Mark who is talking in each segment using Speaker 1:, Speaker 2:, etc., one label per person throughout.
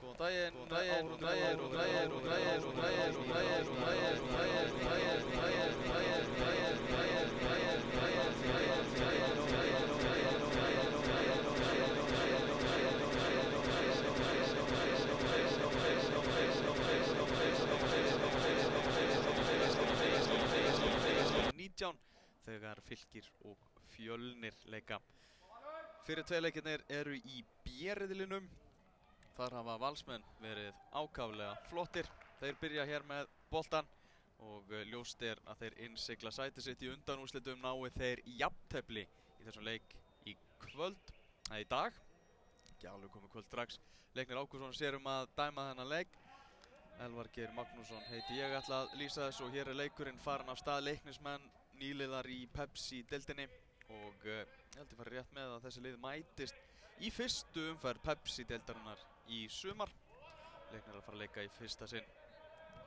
Speaker 1: Góðan daginn, þegar Fylkir og Fjölnir leika. Fyrir tvei leikirnir eru í B-riðlinum. Þar hafa Valsmenn verið ákaflega flottir. Þeir byrja hér með boltan og ljóst að þeir innsigla sæti sitt í undanúrslitum nái þeir jafntefli í þessum leik í kvöld, í dag. Ekki alveg komið kvöld strax. Leiknir Ágústsson sér að dæma þennan leik. Elvar Geir Magnússon heiti ég, ætla að lýsa þessu og hér leikurinn farin af stað. Leiknismenn nýliðar í Pepsi-deildinni og ég held ég fari rétt með að þessi lið mætist í fyrstu umferð Pepsi-deildarinnar í sumar. Leiknir að fara að leika í fyrsta sinn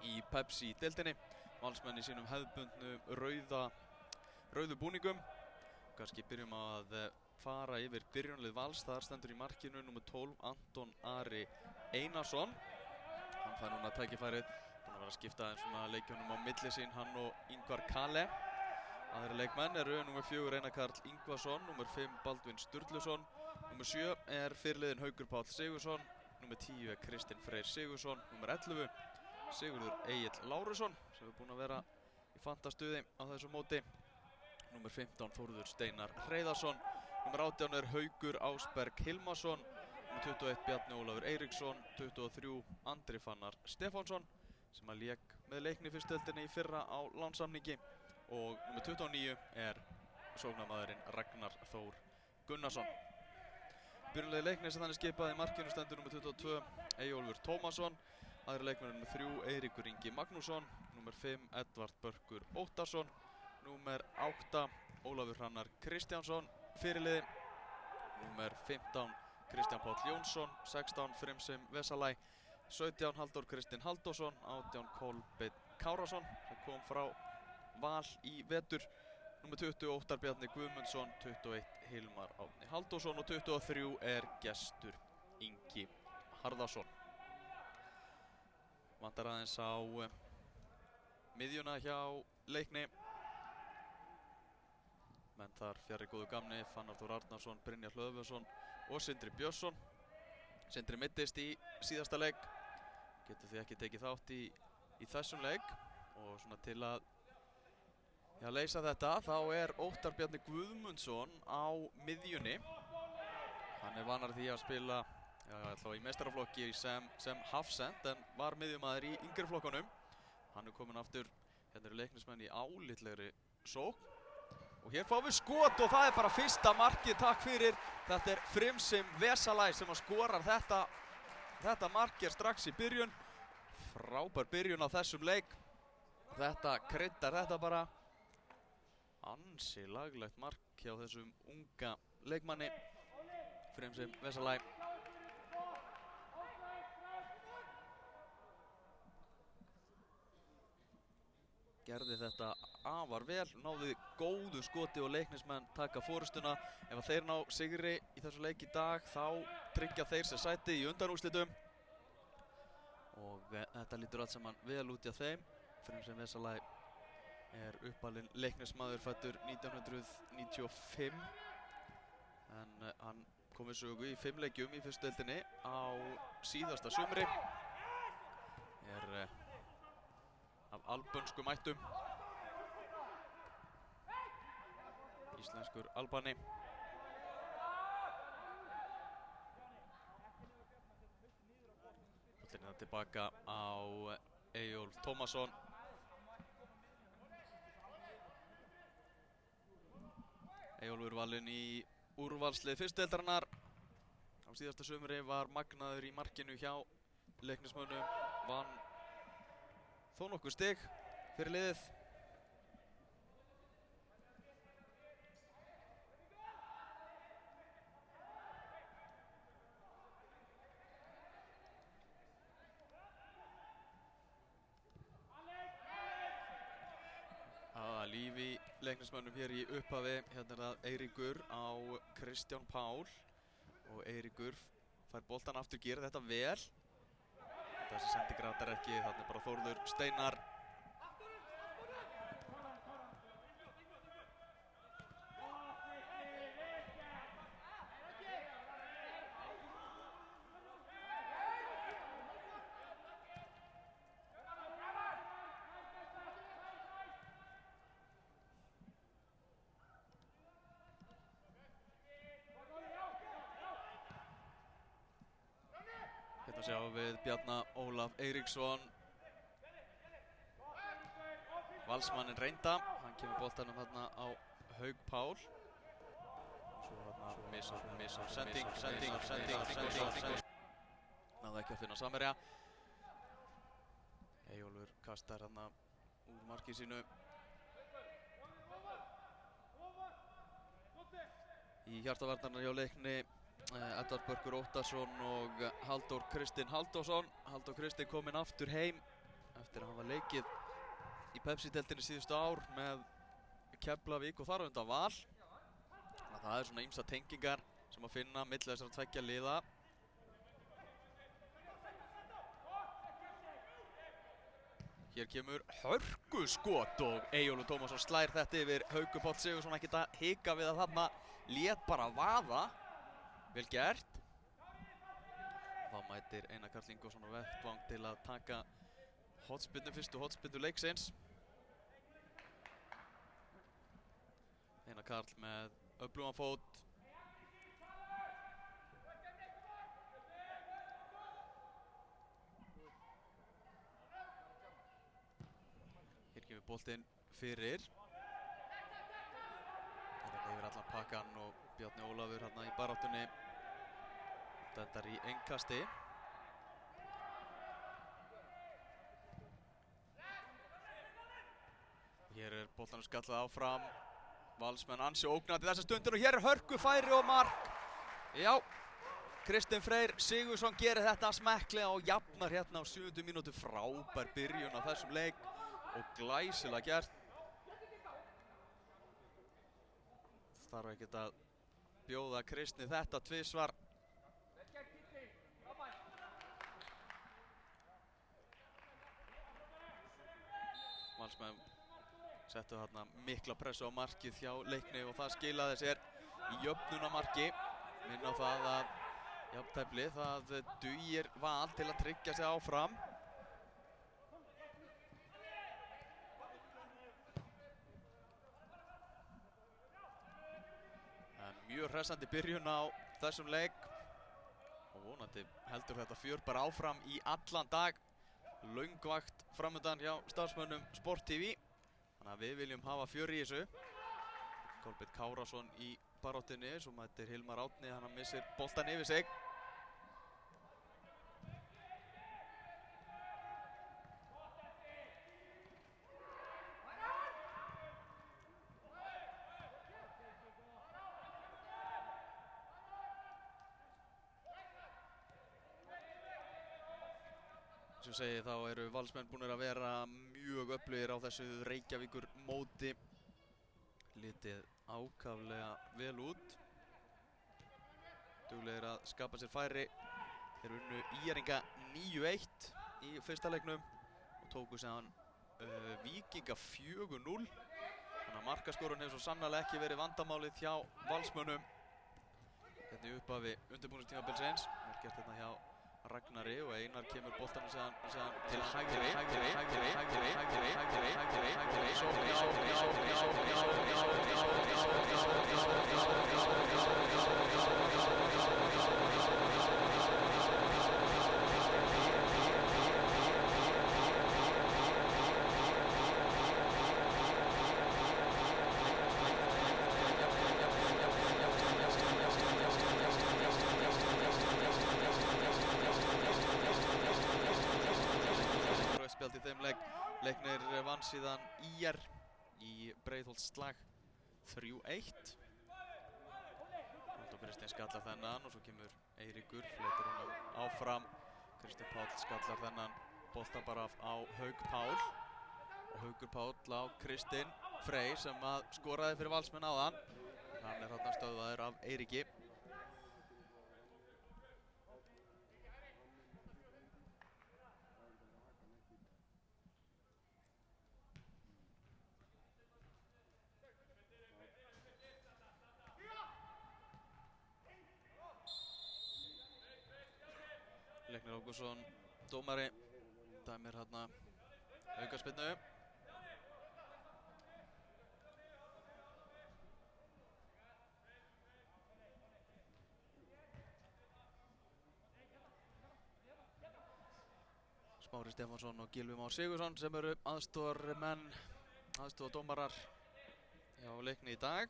Speaker 1: í Pepsi-deildinni. Valsmenn í sínum hefðbundnu rauðu búningum. Kannski byrjum að fara yfir byrjunarlið Vals. Þar stendur í markinu númer 12 Anton Ari Einarsson. Hann fær núna tækifærið, búinn að vera að skipta svona leikjunum á milli sín, hann og Ingvar Kale. Aðri leikmenn eru númer 4 Einar Karl Ingvarsson, númer 5 Baldvin Sturluson, númer 7 fyrirliðinn Haukur Páll Sigurðsson, númer 10 Kristinn Freyr Sigurðsson, númer 11 Sigurður Egill Lárusson sem búinn að vera í fantastuði á þessu móti, númer 15 Þórður Steinar Hreiðarsson, númer 18 Haukur Ásberg Hilmarsson, númer 21 Bjarni Ólafur Eiríksson, 23 Andri Fannar Stefánsson sem að lék með leikni fyrstu deildinni í fyrra á lánssamningi og númer 29 sóknarmaðurinn Ragnar Þór Gunnarsson. Byrjunarliði Leiknis sem þannig skipaði í markinu stendur númer 22 Eyjólfur Tómasson, aðri leikmenn númer 3 Eiríkur Ingi Magnússon, númer 5 Edvard Börkur Óttarsson, númer 8 Ólafur Hrannar Kristjánsson, fyrirliði, númer 15 Kristján Páll Jónsson, 16 Frimsim Vesalæ, 17 Halldór Kristinn Halldórsson, 18 Kolbeinn Kárasson sem kom frá Val í vetur, númer 20 Óttar Bjarni Guðmundsson, 21 Hilmar Árni Halldórsson og 23 Gestur Ingi Harðarsson. Vantar aðeins á miðjuna hjá Leikni. Menn þar fjarri góðu gamni, Fannar Þór Arnarsson, Brynjar Hlöðversson og Sindri Björnsson. Sindri meiddist í síðasta leik, getur því ekki tekið þátt í þessum leik og svona til að leysa þetta þá Óttar Bjarni Guðmundsson á miðjunni. Hann vanar því að spila í meistaraflokki sem hafsend en var miðjumaður í yngri flokkunum. Hann kominn aftur, hérna eru Leiknismenn í álitlegri sókn. Og hér fáum við skot og það bara fyrsta markið, takk fyrir. Þetta Frimsim Vesalæ sem að skorar þetta mark strax í byrjun. Frábær byrjun á þessum leik. Þetta kryddar þetta bara. Ansi laglegt mark hjá þessum unga leikmanni, Frimsim Vesalæ. Gerði þetta afar vel, náði góðu skoti og Leiknismenn taka forystuna. Ef þeir ná sigri í þessu leik í dag þá tryggja þeir sér sæti í undanúrslitum. Og þetta lítur allt saman vel út hjá þeim. Frimsim Vesalæ uppalinn Leiknismaður, fæddur 1995. En hann kom við sögu í 5 leikjum í fyrstu deildinni á síðasta sumri. Af albönskum ættum. Íslenskur Albani. Boltinn tilbaka á Eyjólf Tómasson. Eyjólfur valinn í úrvalslið fyrstu deildarinnar. Á síðasta sumri var magnaður í markinu hjá Leiknismönnum, vann þó nokkuð stig fyrir liðið. Líf í Leiknismönnum hér í upphafi. Hérna það Eiríkur á Kristján Pál og Eiríkur fær boltan aftur, gerir þetta vel. Þessi sending ratar ekki, þarna er bara Þórður Steinar. Hérna sjáum við Bjarna Ólaf Eiríksson. Valsmanninn reynda, hann kemur boltanum þarna á Hauk Pál. Svo þarna missar sending. Náði ekki að finna samherja. Eyjólfur kastar þarna úr marki sínu. Í hjartavarnarnar hjá Leikni Edvard Börkur Óttarsson og Halldór Kristinn Halldórsson. Halldór Kristinn kominn aftur heim eftir að hann var leikið í Pepsi-deildinni síðustu ár með Keflavík og þar á undan Val. Þannig að það er svona ýmsar tengingar sem að finna milli þessara tveggja liða. Hér kemur hörkuskot og Eyjólfur Tómasson slær þetta yfir. Haukur Páll Sigurðsson ekkert að hika við að þarna lét bara vaða. Vel gert. Þá mætir Einar Karl Ingvarsson á vettvang til að taka hornspyrnu, fyrstu hornspyrnu leiksins. Einar Karl með öflugan fót. Hér kemur boltinn fyrir. Þetta yfir allan pakkan og Bjarni Ólafur hérna í baráttunni. Þetta er í innkasti. Hér er boltanum skallað áfram. Valsmenn ansi ógnandi þessa stundir og hér er hörkufæri og mark. Já, Kristinn Freyr Sigurðsson gerir þetta smekklega og jafnar hérna á 7. mínútu. Frábær byrjun á þessum leik og glæsilega gert. Þarf ekkert að bjóða Kristni þetta tvisvar. Valsmenn settu þarna mikla pressu á markið hjá Leikni og það skilaði sér í jöfnunamarki. Minna á það að jafntefli, það dugir Val til að tryggja sig áfram. Mjög hressandi byrjun á þessum leik og vonandi heldur þetta fjör bara áfram í allan dag. Löng vakt framundan hjá starfsmönnum Sport TV. Þannig að við viljum hafa fjör í þessu. Kolbeinn Kárason í baráttunni, svo mætir Hilmar Árni, hann missir boltan yfir sig. Sem segi þá eru Valsmenn búnir að vera mjög öflugir á þessu Reykjavíkur móti. Litið ákaflega vel út. Duglegir að skapa sér færi. Þeir unnu ÍR-inga 9-1 í fyrsta leiknum og tóku séðan Víkinga 4-0. Þannig að markaskorun hefur svo sannarlega ekki verið vandamálið hjá Valsmönnum. Hérna í upphafi undirbúningstímabilsins. Það er gert hérna hjá Ragnari og Einar kemur boltanum séðan til hægri. Í þeim leik. Leiknir vann síðan ÍR í Breiðholtsslag 3-1. Halldór Kristinn skallar þennan og svo kemur Eiríkur, fletur honum áfram. Kristinn Páll skallar þennan bolta bara á Hauk Pál og Haukur Páll á Kristinn Frey sem að skoraði fyrir Valsmenn áðan. Hann er þarna stöðvaður af Eiríki. Leiknir Ágústsson, dómari, dæmir hérna aukaspyrnu. Smári Stefánsson og Gylfi Már Sigurðsson sem eru aðstoðarmenn, aðstoðardómarar hjá Leikni í dag.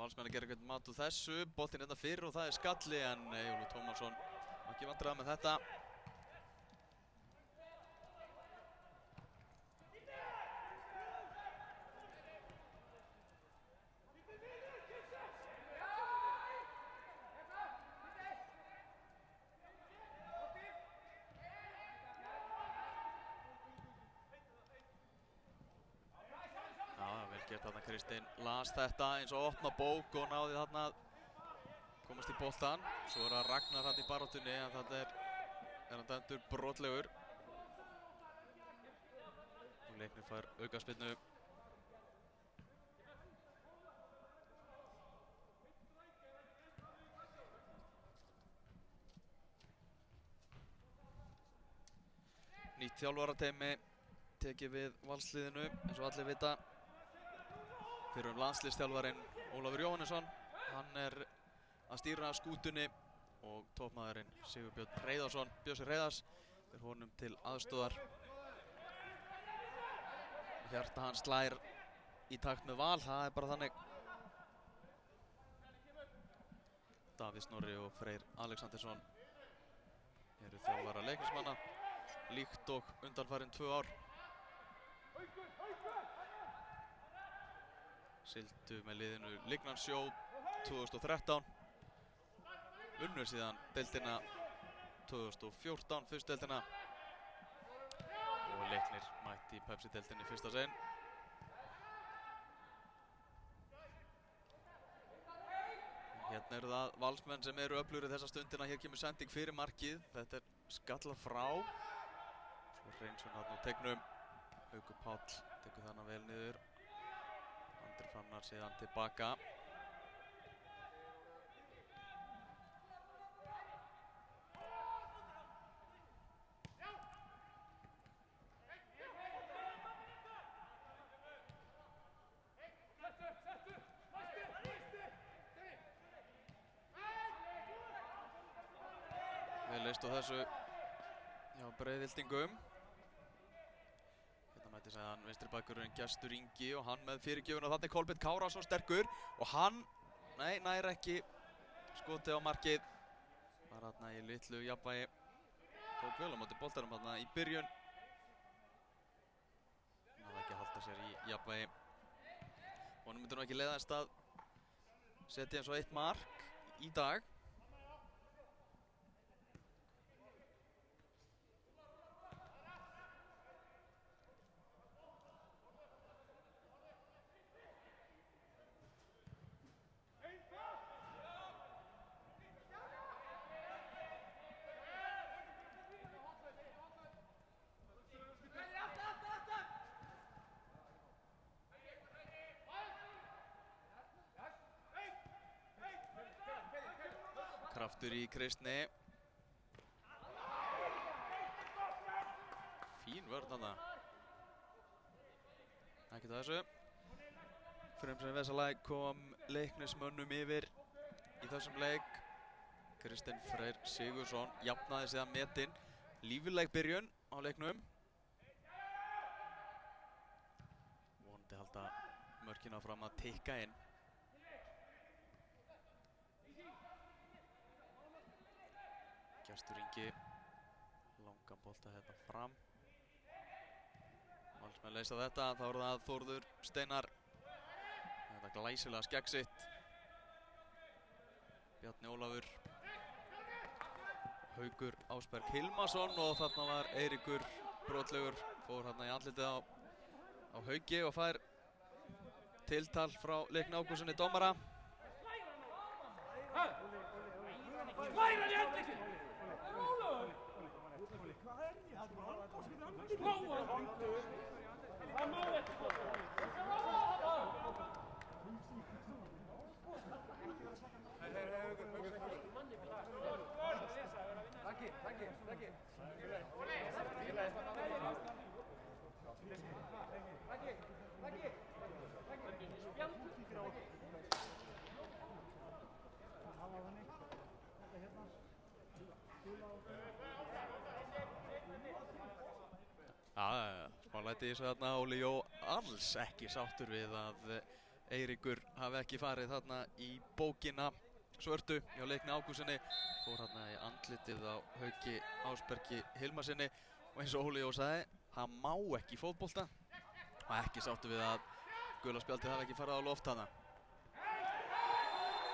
Speaker 1: Valsmenn að gera eitthvað mat úr þessu, boltinn hérna fyrir og það er skalli en Eyjólfur Tómasson ekki vandræða með þetta. Kristinn las þetta eins og opna bók og náði þarna að komast í boltan. Svo er það Ragnar hann í baráttunni en þetta er hann dæmdur brotlegur. Og Leiknir fær aukaspyrnu. Nýtt þjálfarateymi tekið við Valsliðinu eins og allir vita. Fyrrum landsliðsþjálfarinn Ólafur Jóhannesson, hann er að stýra skútunni og toppmaðurinn Sigurbjörn Hreiðarsson, Bjössi Hreiðars, er honum til aðstoðar. Hjarta hans slær í takt með Val, það er bara þannig. Davíð Snorri og Freyr Alexandersson eru þjálfarar Leiknismanna, líkt og undanfarin 2 ár. Sigldu með liðinu Lignansjó 2013, unnur síðan deildina 2014, fyrstu deildina og Leiknir mætti í Pepsi-deildinni fyrsta sinn. Hérna eru það Valsmenn sem eru öflugri þessa stundina, hér kemur sending fyrir markið, þetta er skallað frá. Svo Reynsson þarna á tegnum, Haukur Páll tekur þarna vel niður. Andri Fannar síðan tilbaka. Vel leist á þessu hjá Breiðhyltingum. Hann vinstri bakvörðurinn Gestur Ingi og hann með fyrirgjöfun og þarna er Kolbeinn Kárason sterkur og hann, nei, nær ekki skoti á markið. Var þarna í litlu jafnvægi, tók vel á móti boltanum þarna í byrjun. Hann hafði ekki að halda sér í jafnvægi. Honum myndi nú ekki leiðast að setja eins og 1 mark í dag. Kraftur í Kristni. Fín vörn þarna. Ekkert að þessu. Fremsæri Vesalæk kom Leiknismönnum yfir í þessum leik. Kristinn Freyr Sigurðsson jafnaði síðan metinn. Lífleg byrjun á leiknum. Vonandi halda mörkin áfram að tikka inn. Gestur Ingi, langan bolta hérna fram. Valsmenn leysa þetta, þá er það Þórður Steinar. Þetta glæsilega skeggsett. Bjarni Ólafur. Haukur Ásberg Hilmarsson og þarna var Eiríkur brotlegur. Fór hérna í andlitið á Hauki og fær tiltal frá Leikni Ágústssoni dómara. Smá læti í þessu þarna. Óli Jó alls ekki sáttur við að Eiríkur hafi ekki farið þarna í bókina svörtu hjá Leikni Ágústsyni. Fór þarna í andlitið á Hauki Ásbergi Hilmarsinni og eins og Óli Jó sagði, hann má ekki í fótbolta og ekki sáttur við að gula spjaldið hafi ekki farið á loft þarna.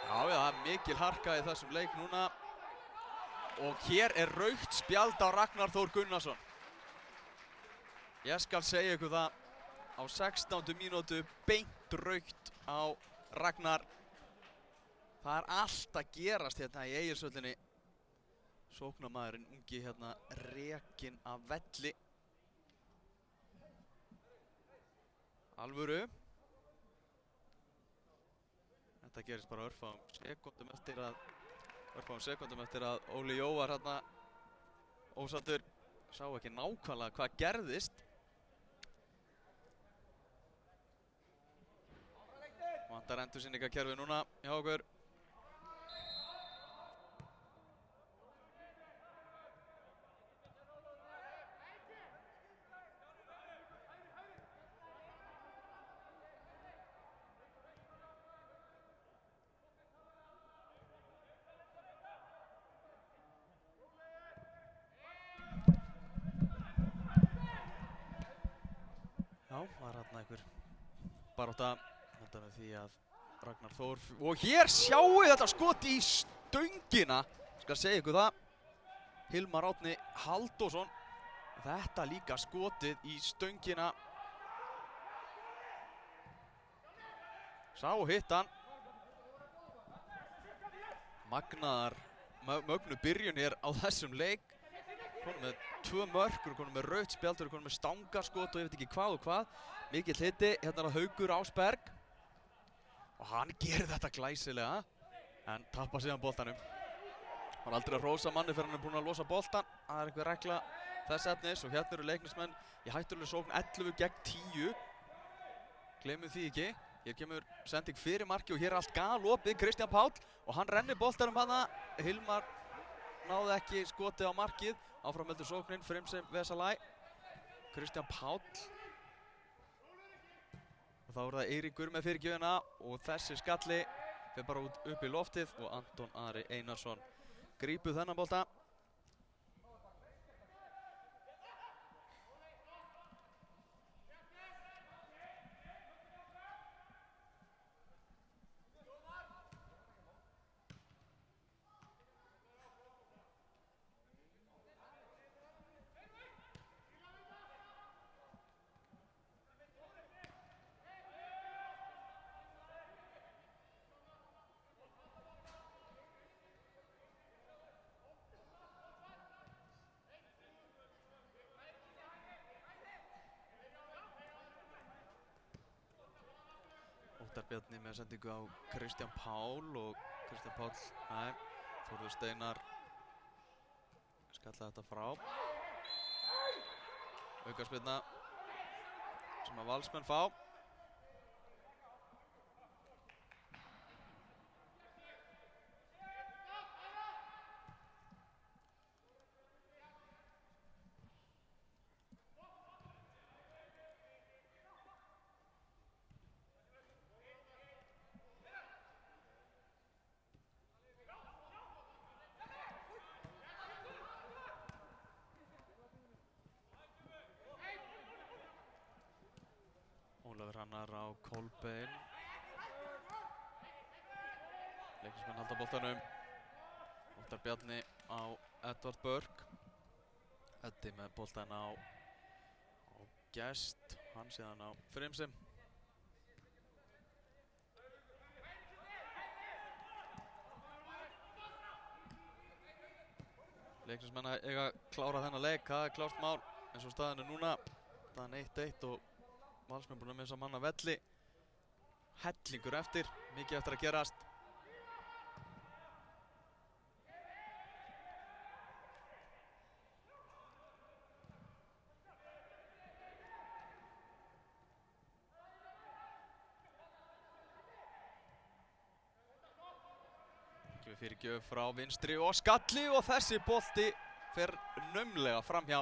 Speaker 1: Já, það er mikil harka í þessum leik núna og hér er rautt spjald á Ragnar Þór Gunnarsson. Ég skal segja ykkur það, á 16. mínútu beint rautt á Ragnar. Það er allt að gerast hérna í Egilshöllinni. Sóknarmaðurinn ungi hérna rekinn af velli. Alvöru. Þetta gerist bara örfáum sekúndum eftir að Óli Jó var hérna ósáttur. Sá ekki nákvæmlega hvað gerðist. Vantar endursýningakerfi núna hjá okkur. Já, var hérna einhver barátta. Þetta með því að Ragnar Þór... Og hér sjáu þetta skot í stöngina. Skal segja ykkur það. Hilmar Árni Halldórsson. Þetta líka skotið í stöngina. Sá hittan. Mögnu byrjun hér á þessum leik. Konum með 2 mörk, konum með rautt spjald, konum með stangarskot og ég veit ekki hvað og hvað. Mikill hiti, hérna er Haukur Ásberg. Og hann gerir þetta glæsilega, en tappar síðan boltanum. Hann er aldrei að hrósa manni fyrir hann er búinn að losa boltan. Það er einhver regla þess efnis og hérna eru Leiknismenn í hættulegri sókn 11 gegn 10. Gleymum því ekki. Hér kemur sending fyrir marki og hér er allt galopið. Kristján Páll og hann rennir boltanum hana. Hilmar náði ekki skotið á markið. Áfram heldur sóknin, Frimsim Vesalai. Kristján Páll. Og þá er það Eiríkur með fyrirgjöfina og þessi skalli fer bara upp í loftið og Anton Ari Einarsson grípur þennan bolta. Óttar Bjarni með sendingu á Kristján Pál og Kristján Páll, nei, Þórður Steinar skallaði þetta frá. Aukaspyrna sem að Valsmenn fá. Ólafur Hrannar á Kolbeinn. Leiknismenn halda boltanum. Óttar Bjarni á Edvard Börk. Eddi með boltan á Gest. Hann síðan á Frimsim. Leiknismenn eiga að klára þennan leik. Það er klárt mál eins og staðan er núna. Staðan 1-1 og Valsmenn búin að missa mann af velli. Hellingur eftir, mikið eftir að gerast. fyrirgjöf frá vinstri og skalli og þessi bolti fer naumlega framhjá.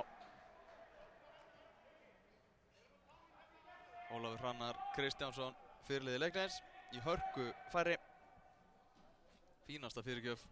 Speaker 1: Ólafur Hrannar Kristjánsson, fyrirliði leiknis, í hörku færi. Fínasta fyrirgjöf.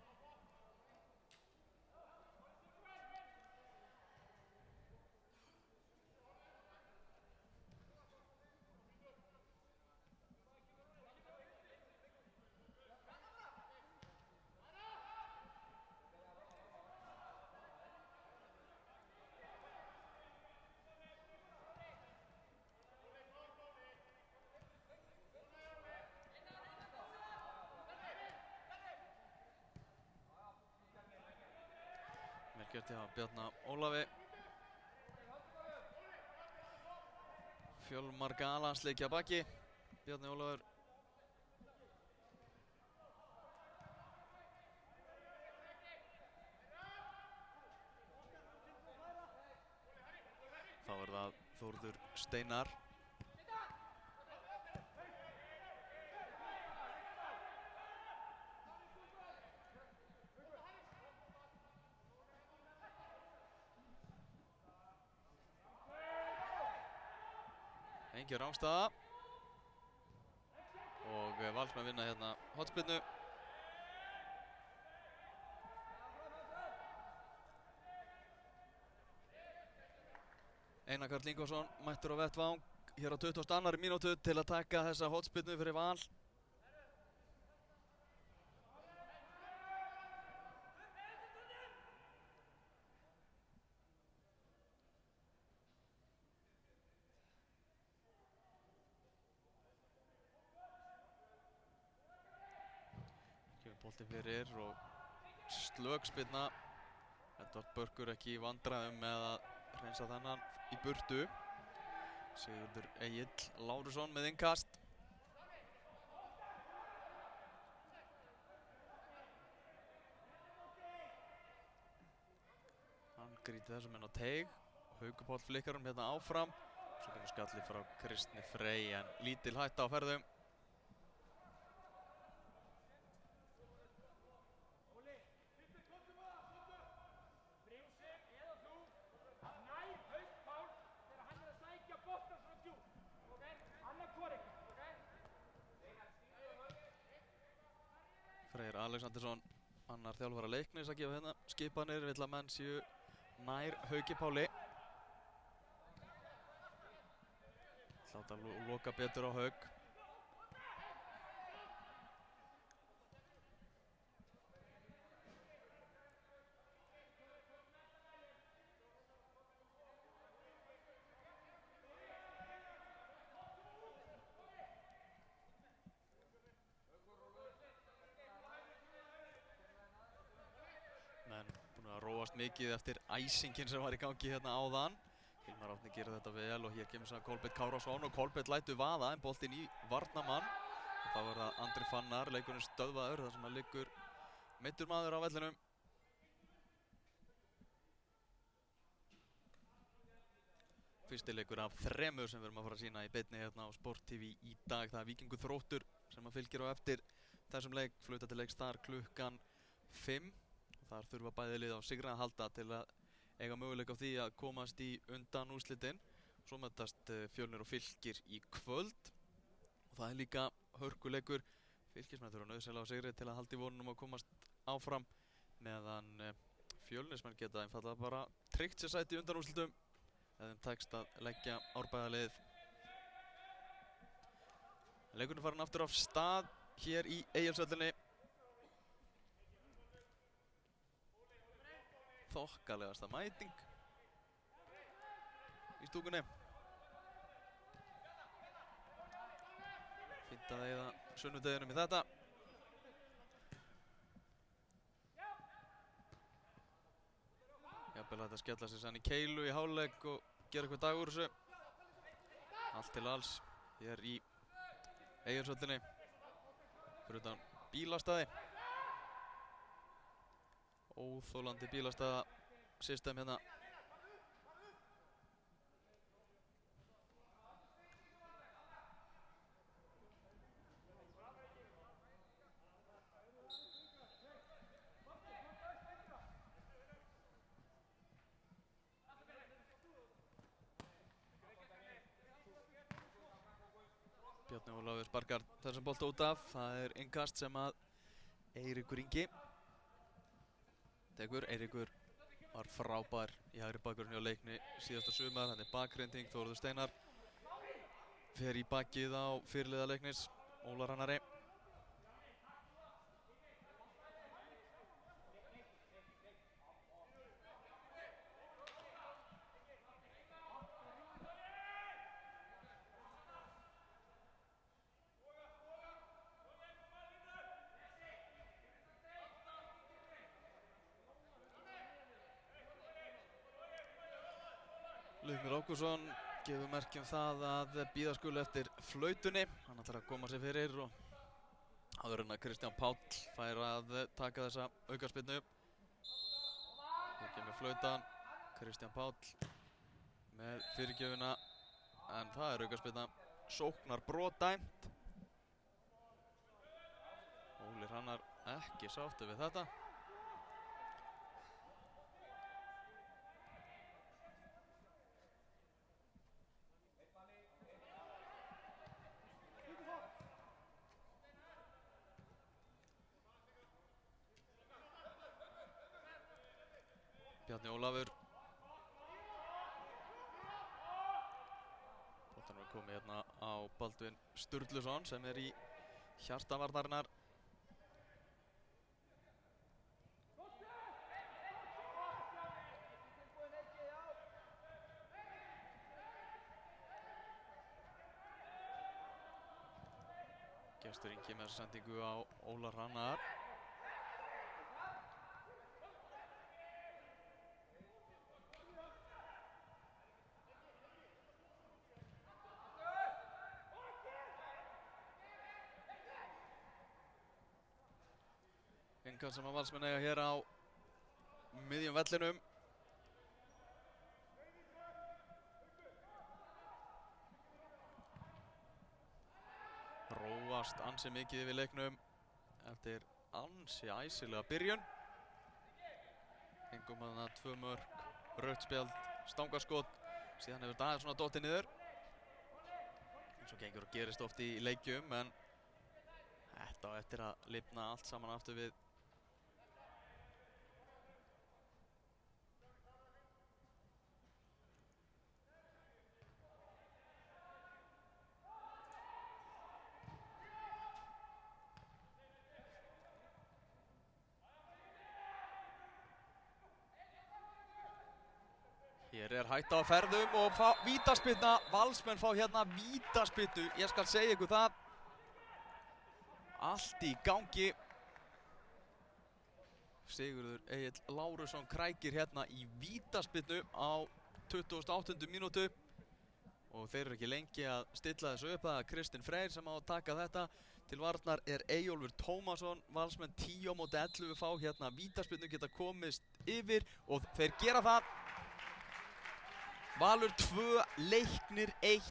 Speaker 1: Vel gert hjá Bjarna Ólafi. Fjölmarga landsleiki að baki, Bjarni Ólafur. Þá er það Þórður Steinar. Engin rangstaða. Og Valsmenn vinna hérna hornspyrnu. Einar Karl Ingvarsson mættur á vettvang hér á 22. mínútu til að taka þessa hornspyrnu fyrir Val. Bolti fyrir og slögspyrna. Edvard Börkur ekki í vandræðum með að hreinsa þennan í burtu. Sigurður Egill Lárusson með innkast. Hann grýti þessum inn á teig. Haukur Páll flikkar hérna áfram. Svo kemur skalli frá Kristni Frey en lítil hætta á ferðum. Freyr Alexandersson, annar þjálfara Leiknis að gefa hérna skipanir, vill að menn séu nær Hauki Páli. Láta loka betur á Hauk. Róast mikið eftir æsingin sem var í gangi hérna áðan. Hilmar Árni gerir þetta vel og hér kemur svo Kolbeinn Kárason og Kolbeinn lætur vaða en boltinn í varnarmann. Og þá er það Andri Fannar, leikurinn stöðvaður þar sem að liggur meiddur maður á vellinum. Fyrsti leikur af 3 sem við erum að fara að sýna í beinni hérna á Sport TV í dag. Það er Víkingur Þróttur sem að fylgir á eftir þessum leik. Flauta til leiks þar klukkan 5. Þar þurfa bæði lið á sigra að halda til að eiga möguleika á því að komast í undanúrslitin. Svo mætast Fjölnir og Fylkir í kvöld. Og það er líka hörkuleikur. Fylkismenn þurfa nauðsynlega á sigri til að halda í vonunum að komast áfram. Meðan Fjölnismenn geta einfallega bara tryggt sér sæti í undanúrslitum. Eða þeim tekst að leggja Árbæjarliðið. Leikurinn er farin aftur af stað hér í Egilshöllinni. Þokkalegasta mæting í stúkunni. Fínt að eyða sunnudeginum í þetta. Jafnvel hægt að skella sér sann í keilu í hálfleik og gera eitthvað dag úr þessu. Allt til alls hér í Egilshöllinni. Fyrir utan bílastæði. Óþolandi bílastæða system hérna. Bjarni Ólafur sparkar þessum bolta út af. Það innkast sem að Eiríkur Ingi tekur. Eiríkur var frábær í hægri bakgrunni á Leikni síðasta sumar. Hann bakgrinding, Þórður Steinar fer í bakið á fyrirliða Leiknis, Ólar Rannari. Leiknir Ágústsson gefur merki það að bíða skuli eftir flautunni. Hann ætlar að koma sér fyrir og áður en að Kristján Páll fær að taka þessa aukaspyrnu. Hér kemur flautan, Kristján Páll með fyrirgjöfina, en það aukaspyrna, sóknarbrot dæmt. Óli Hrannar ekki sáttur við þetta. Bjarni Ólafur. Boltanum er komið hérna á Baldvin Sturluson sem í hjarta varnarinnar. Gestur Ingi með þessa sendingu á Ólar Hrannar. Innkast sem að Valsmenn eiga hér á miðjum vellinum. Róast ansi mikið yfir leiknum eftir ansi æsilega byrjun. Fengum þarna 2 mörk, rautt spjald, stangarskot, síðan hefur daginn svona dottið niður. Eins og gengur og gerist oft í leikjum, en þetta á eftir að lifna allt saman aftur við. Hér hætta á ferðum og vítaspyrna. Valsmenn fá hérna vítaspyrnu. Ég skal segja ykkur það. Allt í gangi. Sigurður Egill Lárusson krækir hérna í vítaspyrnu á 28. mínútu. Og þeir eru ekki lengi að stilla þessu upp. Það er Kristinn Freyr sem á að taka þetta. Til varnar Eyjólfur Tómasson. Valsmenn 10-11 fá hérna vítaspyrnu, geta komist yfir og þeir gera það. Valur 2, Leiknir 1.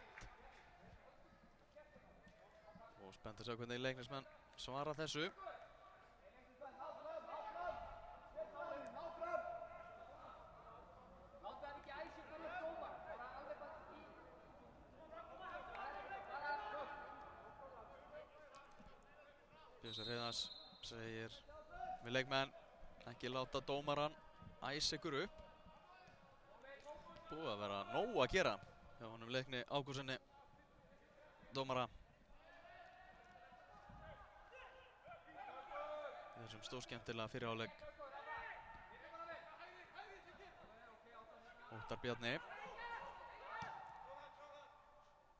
Speaker 1: Og spennt að sjá hvernig Leiknismenn svara þessu. Björsar Heiðars segir við leikmenn ekki láta dómarann æsa ykkur upp. Búið að vera nóg að gera hjá honum Leikni Ágústssoni dómara í þessum stórskemmtilega fyrri hálfleik. Óttar Bjarni.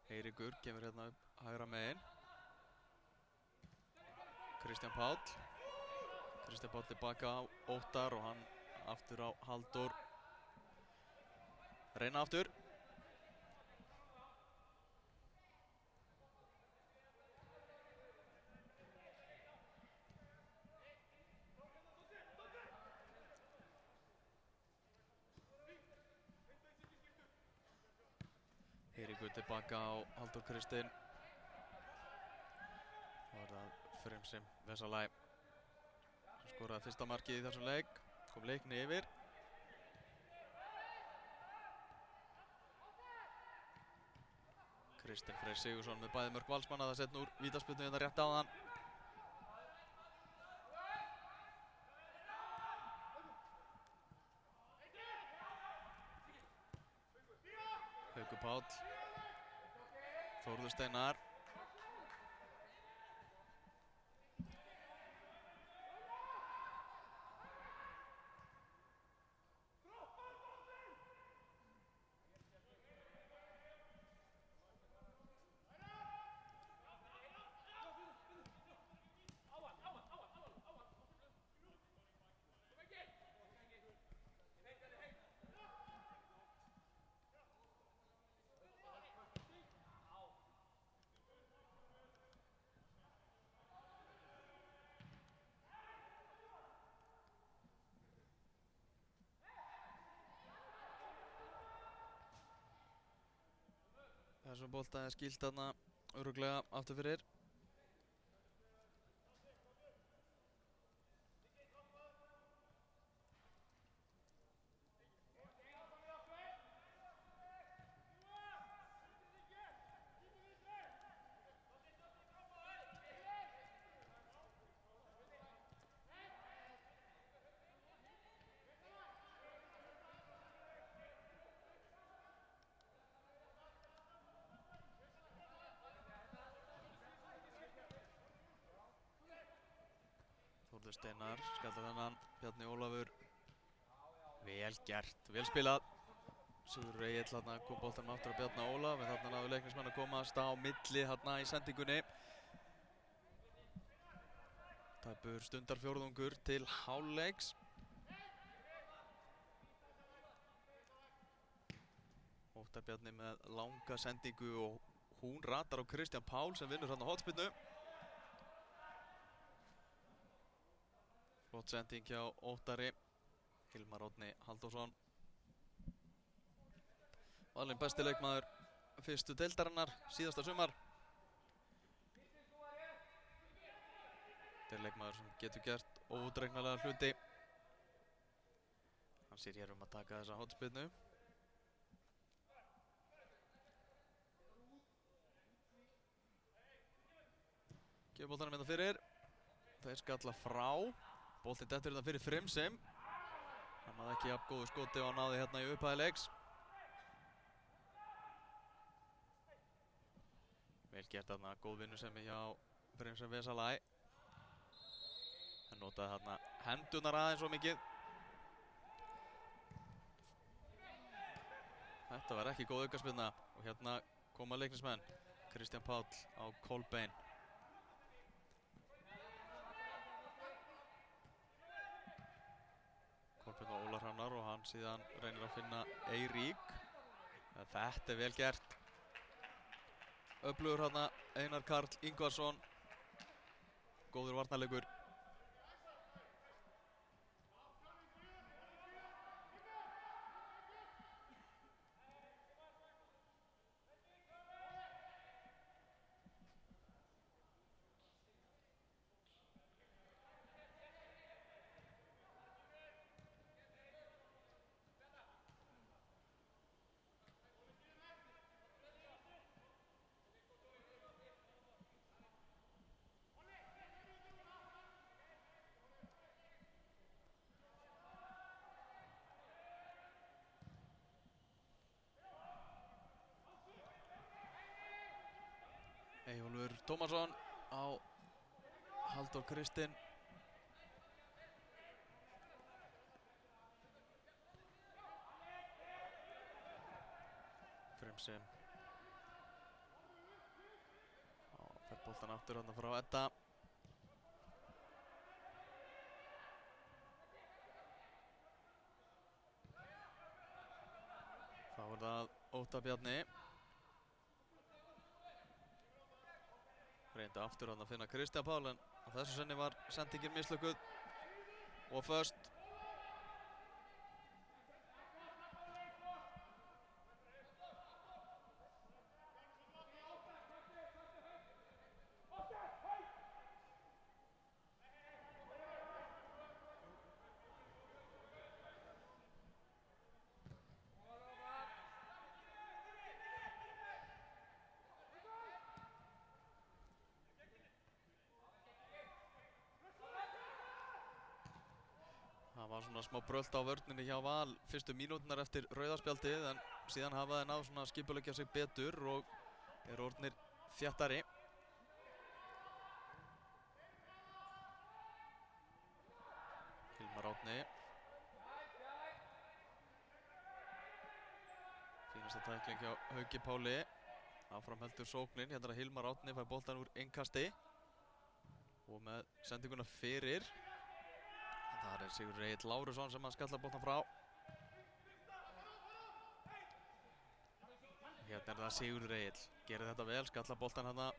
Speaker 1: Eiríkur kemur hérna upp hægra megin. Kristján Páll. Kristján Páll tilbaka á Óttar og hann aftur á Halldór. Reyna aftur. Eiríkur tilbaka á Halldór Kristinn. Það var það Fremsim Vesalæ sem skoraði fyrsta markið í þessum leik. Kom Leikni yfir. Kristinn Freyr Sigurðsson með bæði mörk Valsmanna, það sett úr vítaspyrnu hérna rétt áðan. Haukur Páll, Þórður Steinar. Þessum bolta er skýlt þarna örugglega aftur fyrir. Þórður Steinar skallar þennan, Bjarni Ólafur. Vel gert, vel spilað. Sigurður Egill þarna kom boltanum aftur á Bjarna Ólaf, en þarna náðu Leiknismenn að komast á milli þarna í sendingunni. Tæpur stundarfjórðungur til hálfleiks. Óttar Bjarni með langa sendingu og hún ratar á Kristján Pál sem vinnur þarna hornspyrnu. Flott sending hjá Óttari. Hilmar Árni Halldórsson. Valinn besti leikmaður fyrstu deildarinnar síðasta sumar. Þetta er leikmaður sem getur gert óútreiknanlega hluti. Hann sér hér að taka þessa hornspyrnu. Gefur boltanum hérna fyrir. Þeir skalla frá. Boltinn dettur hérna fyrir Frimsim. Hann hafði ekki jafn góðu skoti og hann náði hérna í upphæði leiks. Vel gert þarna, góð vinnusemi hjá Frimsim Vesalai. Hann notaði þarna hendunar aðeins svo mikið. Þetta var ekki góð aukaspyrna og hérna koma Leiknismenn. Kristján Páll á Kolbein. Kolbeinn og Ólar Hrannar og hann síðan reynir að finna Eirík. Þetta er vel gert. Öflugur hérna Einar Karl Ingvarsson. Góður varnarleikur. Eyjólfur Tómasson á Halldór Kristinn. Frimsim. Fer boltan aftur þarna frá Edda. Þá er það Óttar Bjarni. Reyndi aftur hann að finna Kristján Pál en á þessu sinni var sendingin mislukkuð og föst. var svona smá brölt á vörninni hjá Val fyrstu mínúturnar eftir rauðaspjaldið, en síðan hafa þeir náð svona skipuleggja sig betur og eru orðnir þéttari. Hilmar Árni. Fínasta tækling hjá Hauki Páli. Áfram heldur sóknin, hérna Hilmar Árni fær boltan úr innkasti og með sendinguna fyrir. Það Sigurður Egill Lárusson sem að skalla boltan frá. Hérna það Sigurður Egill, gerir þetta vel, skalla boltan hérna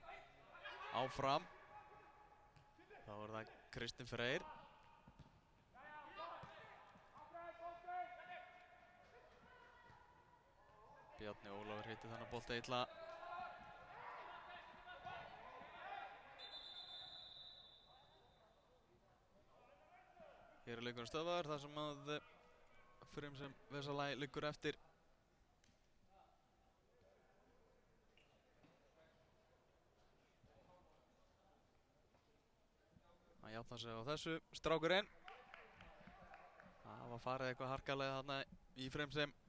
Speaker 1: áfram. Þá það Kristinn Freyr. Bjarni Ólafur hitti þennan bolta illa. Hér leikurinn stöðvaður þar sem að Freyr Vesalai liggur eftir. Hann jafnar sig á þessu, strákurinn. Það var farið eitthvað harkalega þarna í Freyr. Freyr.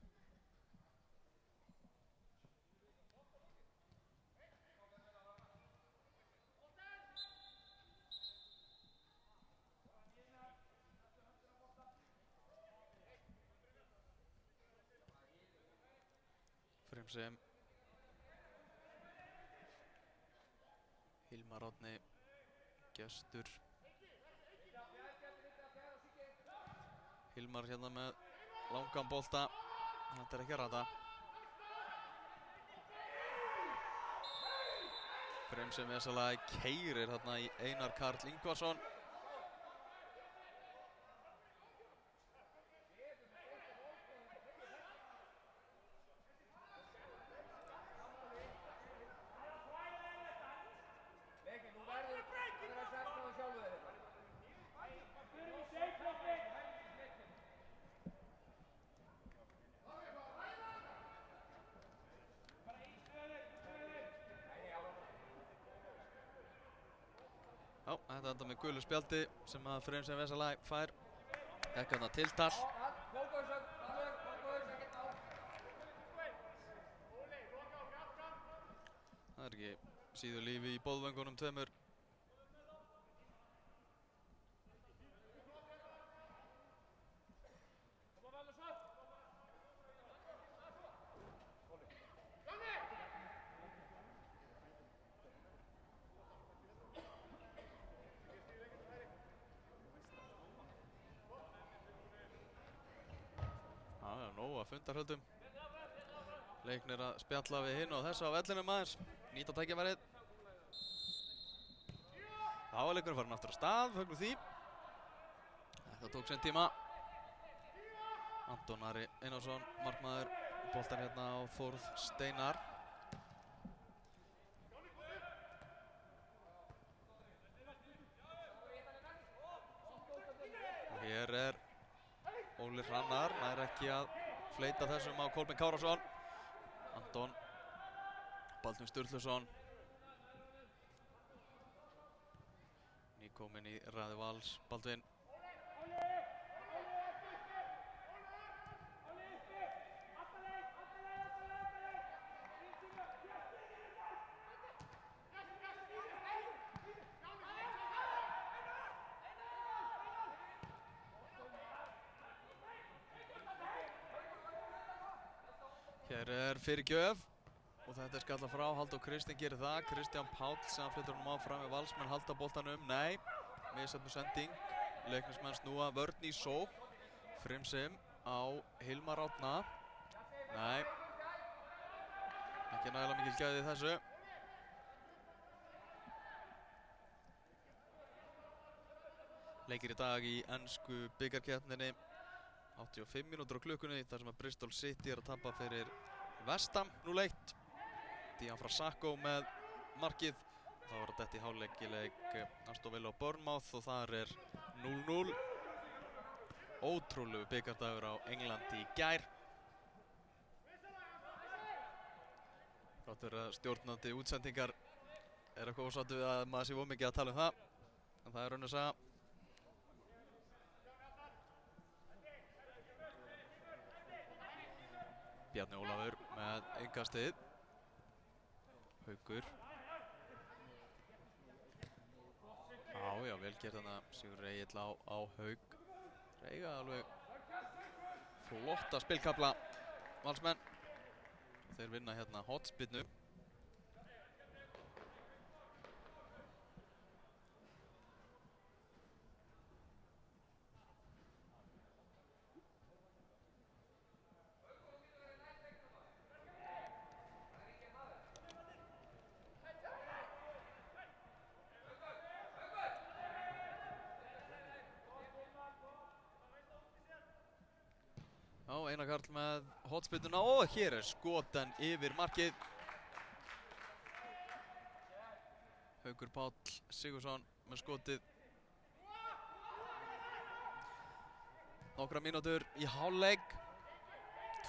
Speaker 1: Hilmar Árni, Gestur. Hilmar hérna með langan bolta. Þetta ekki að rata. Freyr Vesalai keyrir þarna í Einar Karl Ingvarsson. Þetta enda með gulu spjaldi sem að Freyr Vesalai fær. Ekki þarna tiltal. Það ekki síður lífi í boðvöngunum tveimur. Fundarhöldum. Leiknir að spjalla við hinn og þessu á vellinum aðeins. Nýta tækifærið. Þá er leikurinn farin aftur á stað, fögnum því. Þetta tók sinn tíma. Anton Ari Einarsson, markmaður, boltan hérna á Þórð Steinar. Og hér er Óli Hrannar, nær ekki að fleita þessum á Kolbeinn Kárason. Anton, Baldvin Sturluson. Nýkominn í raði Vals, Baldvin. Hér er fyrirgjöf og þetta er skallað frá. Halldór Kristinn gerir það. Kristján Páll sem flytur honum áfram með Valsmenn halda boltanum. Nei, misjafn sending. Leiknismenn snúa vörn í sókn. Freyr á Hilmar Árna. Nei, ekki nægilega mikil gæði í þessu. Leikir í dag í ensku bikarkeppninni. 85 mínútur á klukkunni þar sem að Bristol City er að tapa fyrir West Ham 0-1. Dían Frasacco með markið. Það var þetta í hálfleik Aston Villa og Bournemouth og þar er 0-0. Ótrúlegu bikardagur á Englandi í gær. Þáttur að stjórnandi útsendingar er eitthvað ósáttu við að maður sé ómikið að tala um það. En það er önnur saga. Bjarni Ólafur með innkastið. Haukur. Já, vel gert þarna Sigurður Egill á Hauk. Eiga alveg flotta spilkafla Valsmenn. Þeir vinna hérna hornspyrnu. Einar Karl með hornspyrnuna og hér skoten yfir markið. Haukur Páll Sigurðsson með skotið. Nokkra mínútur í hálfleik.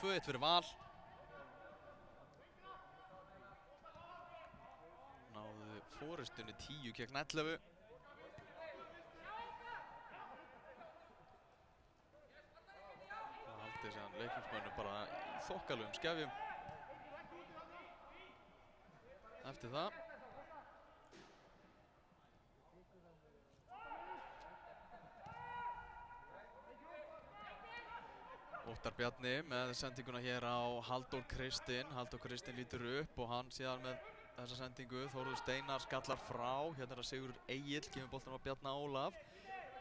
Speaker 1: 2-1 fyrir Val. Náðu forystunni 10-11. Síðan leiknismönnum bara í þokkalegum skefjum eftir það. Óttar Bjarni með sendinguna hér á Halldór Kristinn. Halldór Kristinn lítur upp og hann síðan með þessa sendingu. Þórður Steinar skallar frá. Hérna er Sigurður Egill, gefur boltanum á Bjarna Ólaf.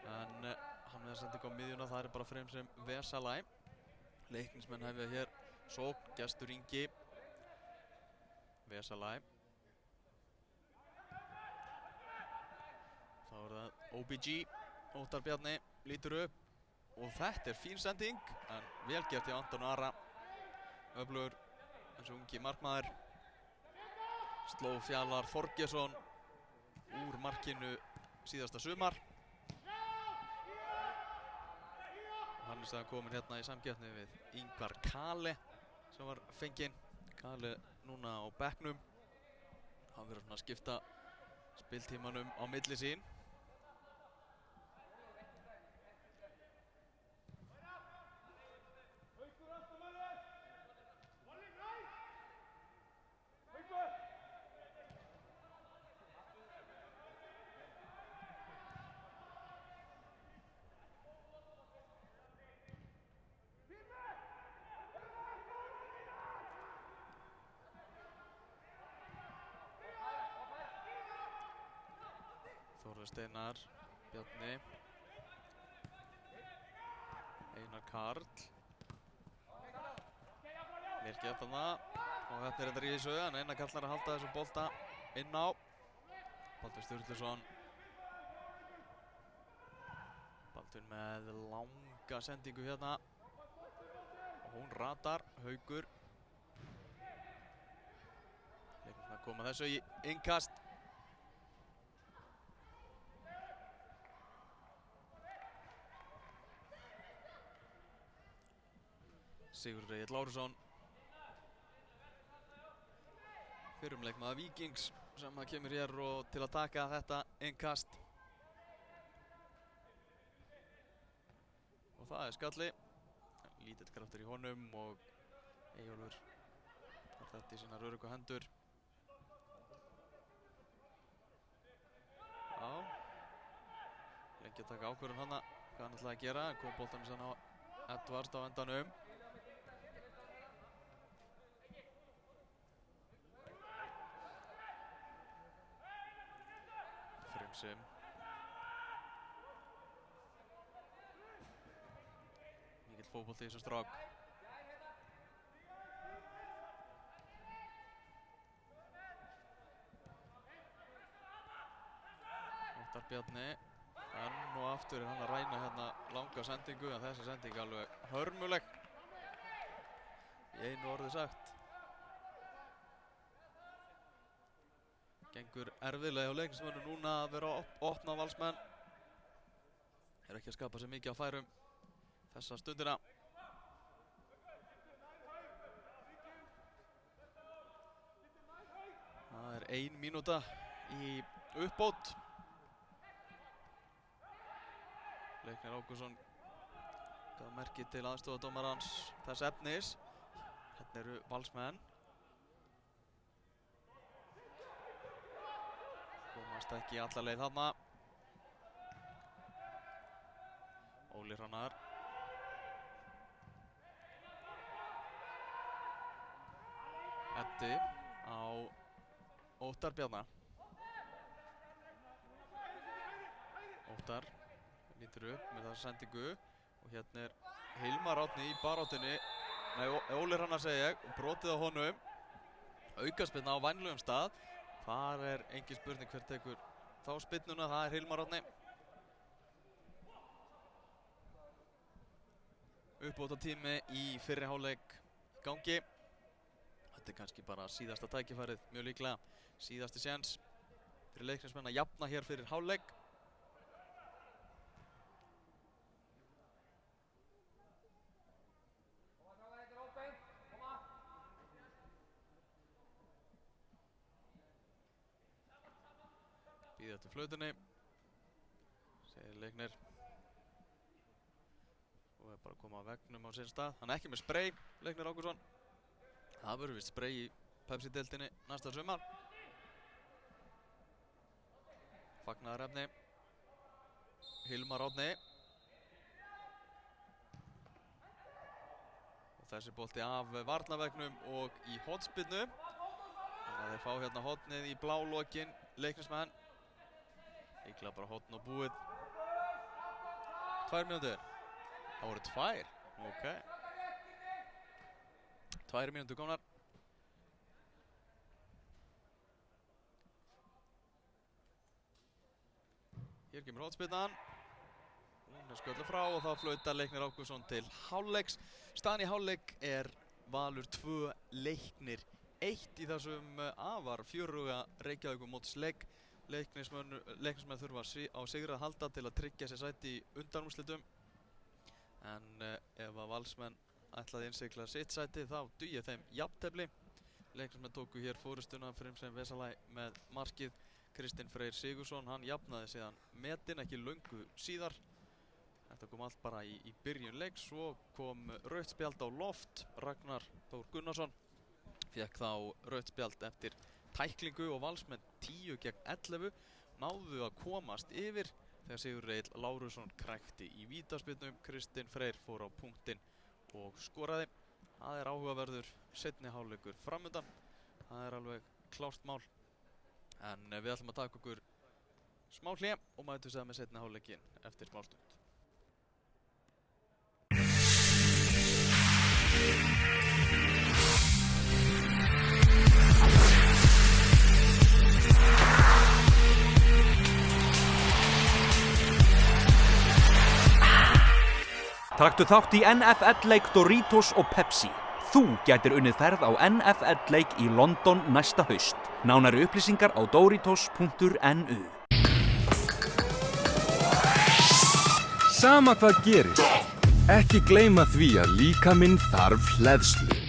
Speaker 1: En hann með þessa sendingu á miðjuna, það er bara frem sem Vesalæ. Leiknismenn hefja hér sókn, Gestur Ingi. Vesalæ. Þá er það OBG. Óttar Bjarni lítur upp. Og þetta er fín sending, en vel gert hjá Anton Ara. Öflugur, þessi ungi markmaður. Sló Fjalar Þorgeirsson úr markinu síðasta sumar. Hann er staðan komin hérna í samkeppni við Ingvar Kale sem var fenginn. Kale núna á bekknum. Hann verður svona að skipta spiltímanum á milli sín. Þórður Steinar, Bjarni, Einar Karl. Vel gert þarna og þetta er þetta í þessu, en Einar Karl er að halda þessum bolta inn á. Baldur Sturluson. Baldur með langa sendingu hérna. Og hún ratar, Haukur. Leiknismenn að koma þessu í innkast. Sigurður Egill Lárusson, fyrrum leikmaður Víkings sem kemur hér og til að taka þetta innkast. Og það er skalli, lítill kraftur í honum og Eyjólfur tar þetta í sínar öruggu hendur. Já, lengi að taka ákvörðun hana, hvað hann ætlaði að gera, kom boltanum sann á Edvard á endanum. Frimsim. Mikill fótbolti í þessum strák. Óttar Bjarni. Enn og aftur er hann að ræna hérna langa sendingu, en þessi sending alveg hörmuleg. Í einu orði sagt. Gengur erfiðlega hjá leiknismönnum núna að vera að opna Valsmenn. Er ekki að skapa sér mikið á færum þessa stundina. Það er 1 mínúta í uppbót. Leiknir Ágústsson gaf merki til aðstofadómarans þess efnis. Hérna eru Valsmenn. Komast ekki alla leið þarna. Óli Hrannar. Eddi á Óttar Bjarna. Óttar lítur upp með þessa sendingu og hérna Hilmar Árni í baráttunni. Nei, Óli Hrannar segi ég, brotið á honum. Aukaspyrna á vænlegum stað. Þar engin spurning hver tekur þá spyrnuna, það Hilmar Árni. Uppbótartími í fyrri hálfleik gangi. Þetta kannski bara síðasta tækifærið, mjög líklega. Síðasti séns fyrir Leiknismenn að jafna hér fyrir hálfleik. Bíða eftir flautunni, segir Leiknir. Og bara að koma að veggnum á sinn stað. Hann ekki með spray, Leiknir Ágússon. Það verður vist spray í Pepsi-deildinni næsta sumar. Fagnaðarefni. Hilmar Árni. Og þessi bolti af varnarveggnum og í hornspyrnu. Þannig að þeir fá hérna hornið í blá lokin, Leiknismenn. Líklega bara horn og búið. 2 mínútur. Það voru 2. Ok. 2 mínútur komnar. Hér kemur hornspyrnan. Hún skölluð frá og þá flautar Leiknir Ágússon til hálfleiks. Staðan í hálfleik Valur 2, Leiknir 1 í þessum afar fjöruga Reykjavíkur mótsleik. Leiknismenn þurfa á sigri að halda til að tryggja sér sæti í undanúrslitum. En ef að Valsmenn ætlaði innsigla sitt sæti þá dugi þeim jafntefli. Leiknismenn tóku hér fórustuna fyrir sem Vesalai með markið. Kristinn Freyr Sigurðsson, hann jafnaði síðan metin ekki löngu síðar. Þetta kom allt bara í byrjun leiks. Svo kom rautt spjald á loft. Ragnar Þór Gunnarsson fékk þá rautt spjald eftir tæklingu og Valsmenn 10 gegn 11 náðu að komast yfir þegar Sigurður Egill Lárusson krækti í vítaspyrnu. Kristinn Freyr fór á punktinn og skoraði. Það áhugaverður seinni hálfleikur framundan. Það alveg klárt mál. En við ætlum að taka okkur smá hlé og mætum við með seinni hálfleikinn eftir smástund.
Speaker 2: Taktu þátt í NFL-leik Doritos og Pepsi. Þú gætir unnið ferð á NFL-leik í London næsta haust. Nánari upplýsingar á doritos.nu.
Speaker 3: Sama hvað gerist, ekki gleyma því að líkaminn þarf hleðslu.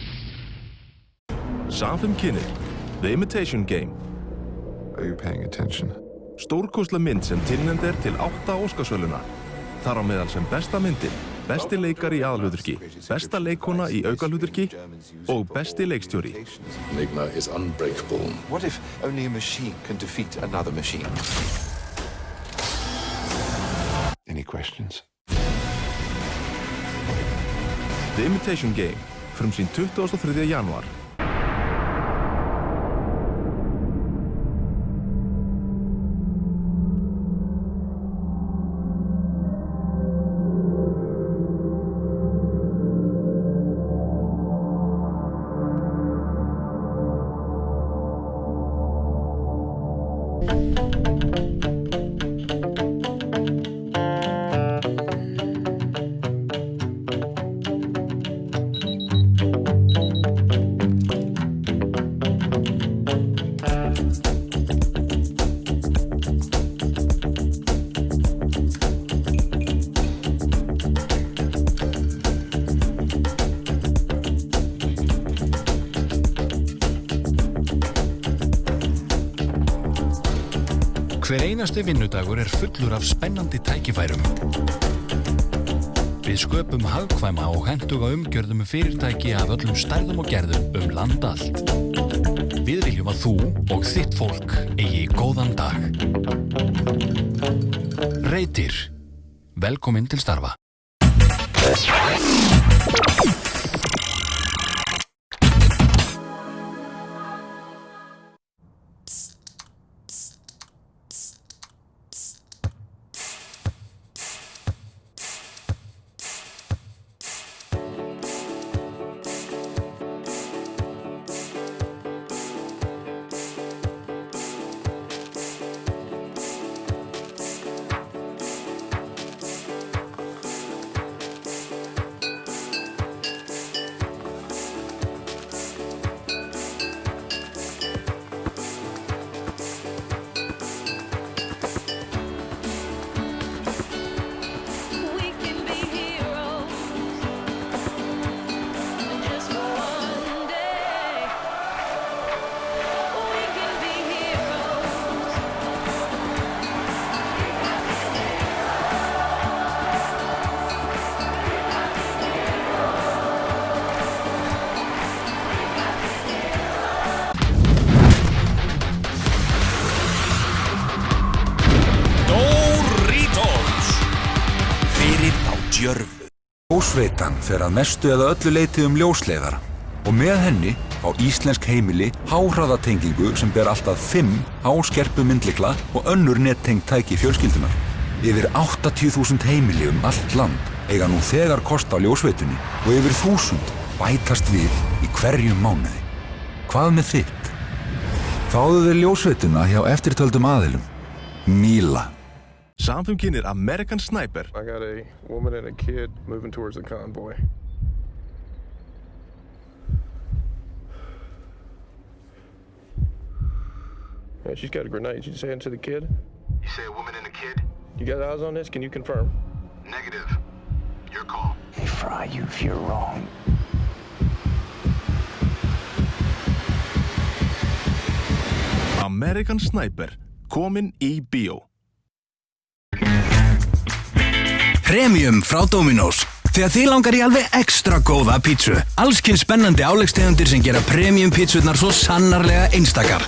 Speaker 4: Samfum kynir, The Imitation Game.
Speaker 5: Are you paying attention?
Speaker 4: Stórkostleg mynd sem tilnefnd til 8 Óskarsverðlauna. Þar á meðal sem besta myndin, besti leikari í aðalhlutverki, besta leikkona í aukahlutverki og besti leikstjóri.
Speaker 5: Enigma is unbreakable. What if only a machine can defeat another machine? Any questions?
Speaker 4: The Imitation Game, frumsýnd 23. janúar.
Speaker 3: Hver einasti vinnudagur fullur af spennandi tækifærum.
Speaker 6: Við sköpum hagkvæma og hentuga umgjörð fyrirtæki af öllum stærðum og gerðum land allt. Við viljum að þú og þitt fólk eigi góðan dag. Reytir. Velkomin til starfa.
Speaker 7: Ljósveitan fer að mestu eða öllu leyti ljósleiðara og með henni á íslensk heimili háhraðatengingu sem ber allt að 5 háskerpu myndlykla og önnur nettengd tæki fjölskyldunar. Yfir 80.000 heimili allt land eiga nú þegar kost á ljósveitunni og yfir 1000 bætast við í hverjum mánuði. Hvað með þitt? Fáðu þér ljósveituna hjá eftirtöldum aðilum. Míla.
Speaker 4: Samþumkynir American Sniper.
Speaker 8: I got a woman and a kid moving towards the convoy. Yeah, she's got a grenade. She's saying to the kid?
Speaker 9: You say a woman and a kid?
Speaker 8: You got eyes on this? Can you confirm?
Speaker 9: Negative. Your call.
Speaker 10: They fry you if you're wrong.
Speaker 4: American Sniper. Komin í bíó.
Speaker 11: Premium frá Dominos. Þegar þið langar í alveg ekstra góða pítsu. Allskins spennandi áleggstegundir sem gera premium pítsurnar svo sannarlega einstakar.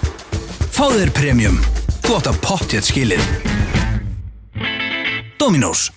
Speaker 11: Fáðu þér Premium. Þú átt að pottþétt skilið. Dominos.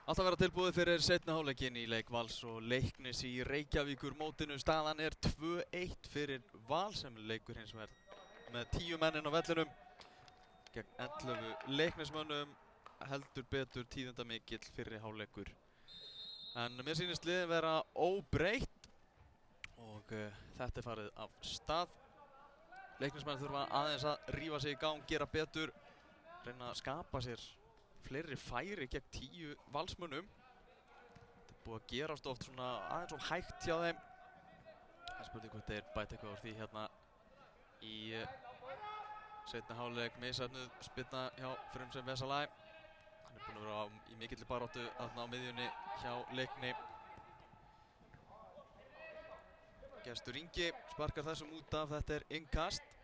Speaker 1: Allt að vera tilbúið fyrir seinni hálfleikinn í leik Vals og Leiknis í Reykjavíkur mótinu. Staðan er 2-1 fyrir Val sem leikur hins vegar með 10 menn inn á vellinum gegn 11 Leiknismönnum. Heldur betur tíðindamikill fyrri hálfleikur. En mér sýnist liðin vera óbreytt og þetta er farið af stað. Leiknismenn þurfa aðeins að rífa sig í gang, gera betur, reyna að skapa sér fleiri færi gegn 10 Valsmönnum. Þetta er búið að gerast oft svona aðeins of hægt hjá þeim. Það er spurning hvort þeir bæta eitthvað úr því hérna í seinni hálfleik. Misheppnuð spyrna hjá Frumsem Vesalai. Hann er búinn að vera í mikilli baráttu þarna á miðjunni hjá Leikni. Gestur Ingi sparkar þessum út af, þetta er innkast.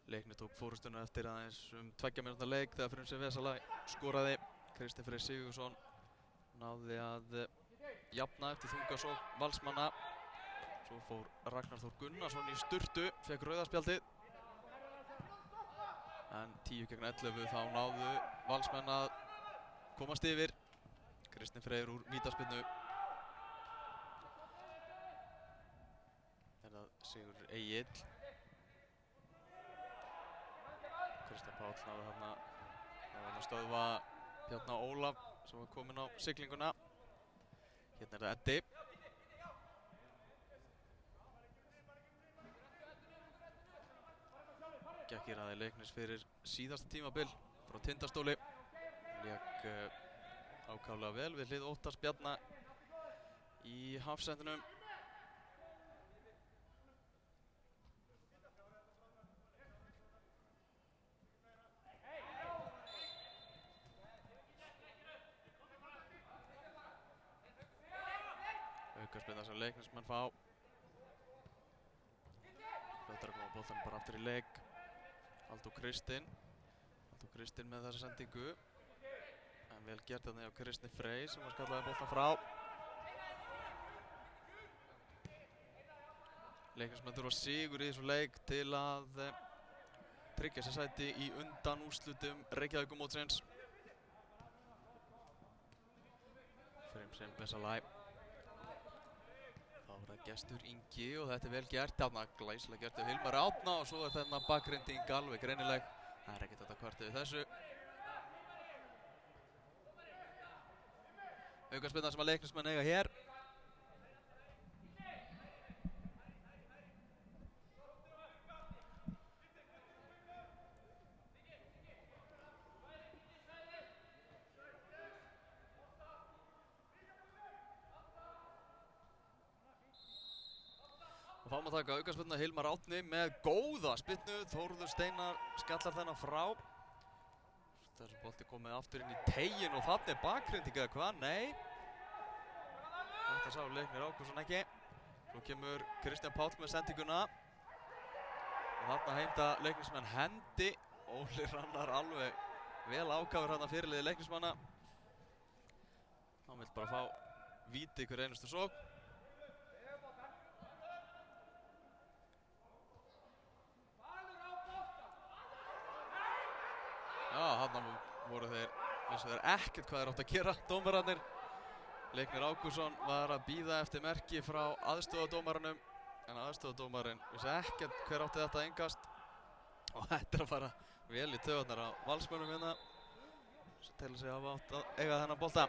Speaker 1: Leikni tók fórustuna eftir aðeins 2 mínútna leik þegar Frumsem Vesalai skoraði. Kristinn Freyr Sigurðsson náði að jafna eftir þungasókn Valsmanna. Svo fór Ragnar Þór Gunnarsson í sturtu, fekk rauðaspjaldið. En 10 gegn 11 þá náðu Valsmenn að komast yfir. Kristinn Freyr úr vítaspyrnu. Er það Sigurður Egill. Kristján Páll náði þarna að stöðva Bjarna Ólaf sem var kominn á siglinguna. Hérna er það Eddi. Gekk í raði Leiknis fyrir síðasta tímabil frá Tindastóli. Lék ákaflega vel við hlið Óttars Bjarna í hafsendinum. Aukaspyrna sem Leiknismenn fá. Fljótar að koma boltanum bara aftur í leik. Halldór Kristinn með þessa sendingu. En vel gert þarna hjá Kristni Frey sem var skallaði boltan frá. Leiknismenn þurfa sigur í þessum leik til að tryggja sér sæti í undanúrslitum Reykjavíkurmótsins. Frumsem Vesalai. Þá er það Gestur Ingi og þetta er vel gert. Þarna glæsilega gert af Hilmar Árna og svo er þarna bakgrinding alveg greinileg. Það er ekkert að kvarta við þessu. Aukaspyrna sem að Leiknismenn eiga hér. Og fáum að taka aukaspyrna Hilmar Árni með góða spyrnu. Þórður Steinar skallar þennan frá. Þessi bolti komið aftur inn í teiginn og þarna er bakgrinding eða hvað? Nei. Þetta sá Leiknir Ágústsson ekki. Svo kemur Kristján Páll með sendinguna. Og þarna heimta Leiknismenn hendi. Óli Hrannar alveg vel ákafur þarna fyrirliði Leiknismanna. Hann vill bara fá víti hver einustu sókn. Já, þarna voru þeir, vissu þeir ekkert hvað þeir átt að gera, dómararnir. Leiknir Ágústsson var að bíða eftir merki frá aðstoðardómaranum, en aðstoðardómarinn vissi ekkert hver átti þetta innkast. Og þetta er að fara vel í taugarnar á Valsmönnum hérna. Svo telur sig að hafa átt að eiga þennan bolta.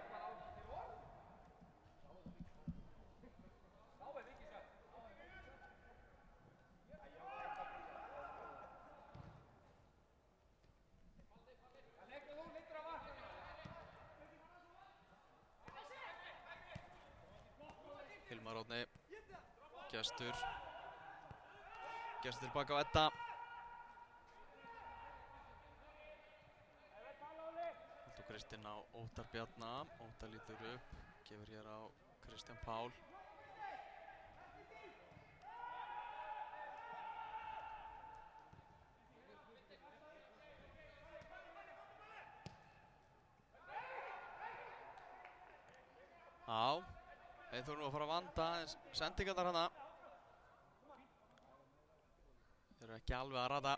Speaker 1: Hilmar Árni, Gestur tilbaka á Edda. Halldór Kristinn á Óttar Bjarna. Óttar lítur upp, gefur hér á Kristján Pál. Já. Þeir þurfum að fara að vanda aðeins sendingarnar hana. ekki alveg að rata.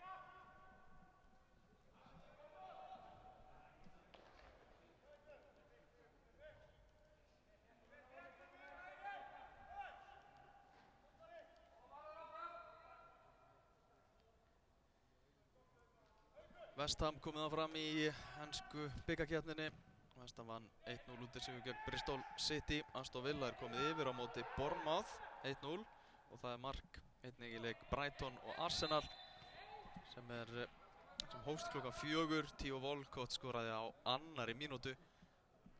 Speaker 1: West Ham komið áfram í ensku bikarkeppninni. West Ham vann 1-0 útisigur gegn Bristol City. Aston Villa er komið yfir á móti Bournemouth 1-0 og það er mark einnig í leik Brighton og Arsenal sem hófst klukkan 4. Theo Walcott skoraði á annarri mínútu.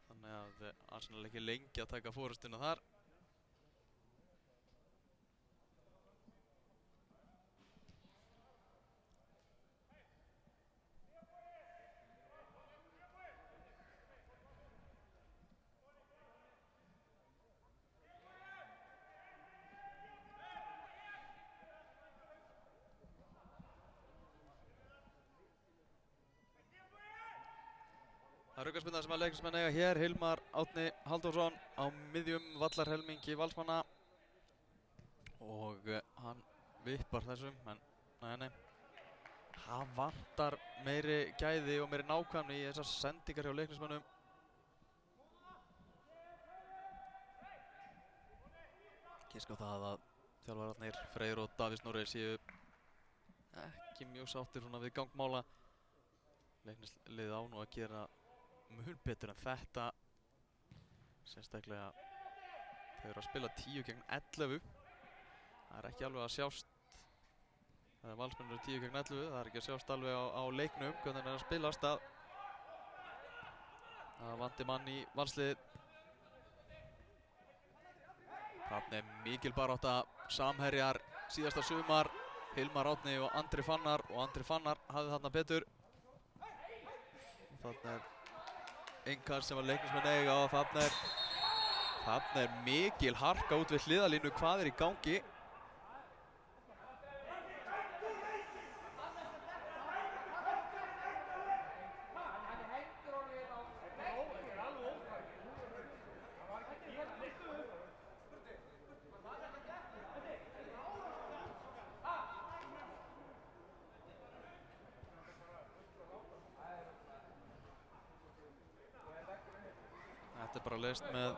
Speaker 1: Þannig að Arsenal ekki lengi að taka forystuna þar. Það er aukaspyrna sem að leiknismenn eiga hér. Hilmar Árni Halldórsson á miðjum vallarhelmingi Valsmanna og hann vippar þessum, en nei. Það vantar meiri gæði og meiri nákvæmni í þessar sendingar hjá leiknismennum. Giska á það að þjálfararnir Freyr og Davíð Snorri séu ekki mjög sáttir svona við gangmála. Leiknisliðið á nú að gera mun betur en þetta, sérstaklega þau eru að spila 10 gegn 11. Það er ekki alveg að sjást, það er Valsmenn eru 10 gegn 11, það er ekki að sjást alveg á leiknum hvernig það er að spilast að það vanti mann í Valsliðið. Þarna er mikil barátta, samherjar síðasta sumar, Hilmar Árni og Andri Fannar, og Andri Fannar hafði þarna betur. Þarna er Inkar sem var leiknismenn eiga og þarna er mikil harka út við hliðalínu. Hvað er í gangi? Þetta er bara leyst með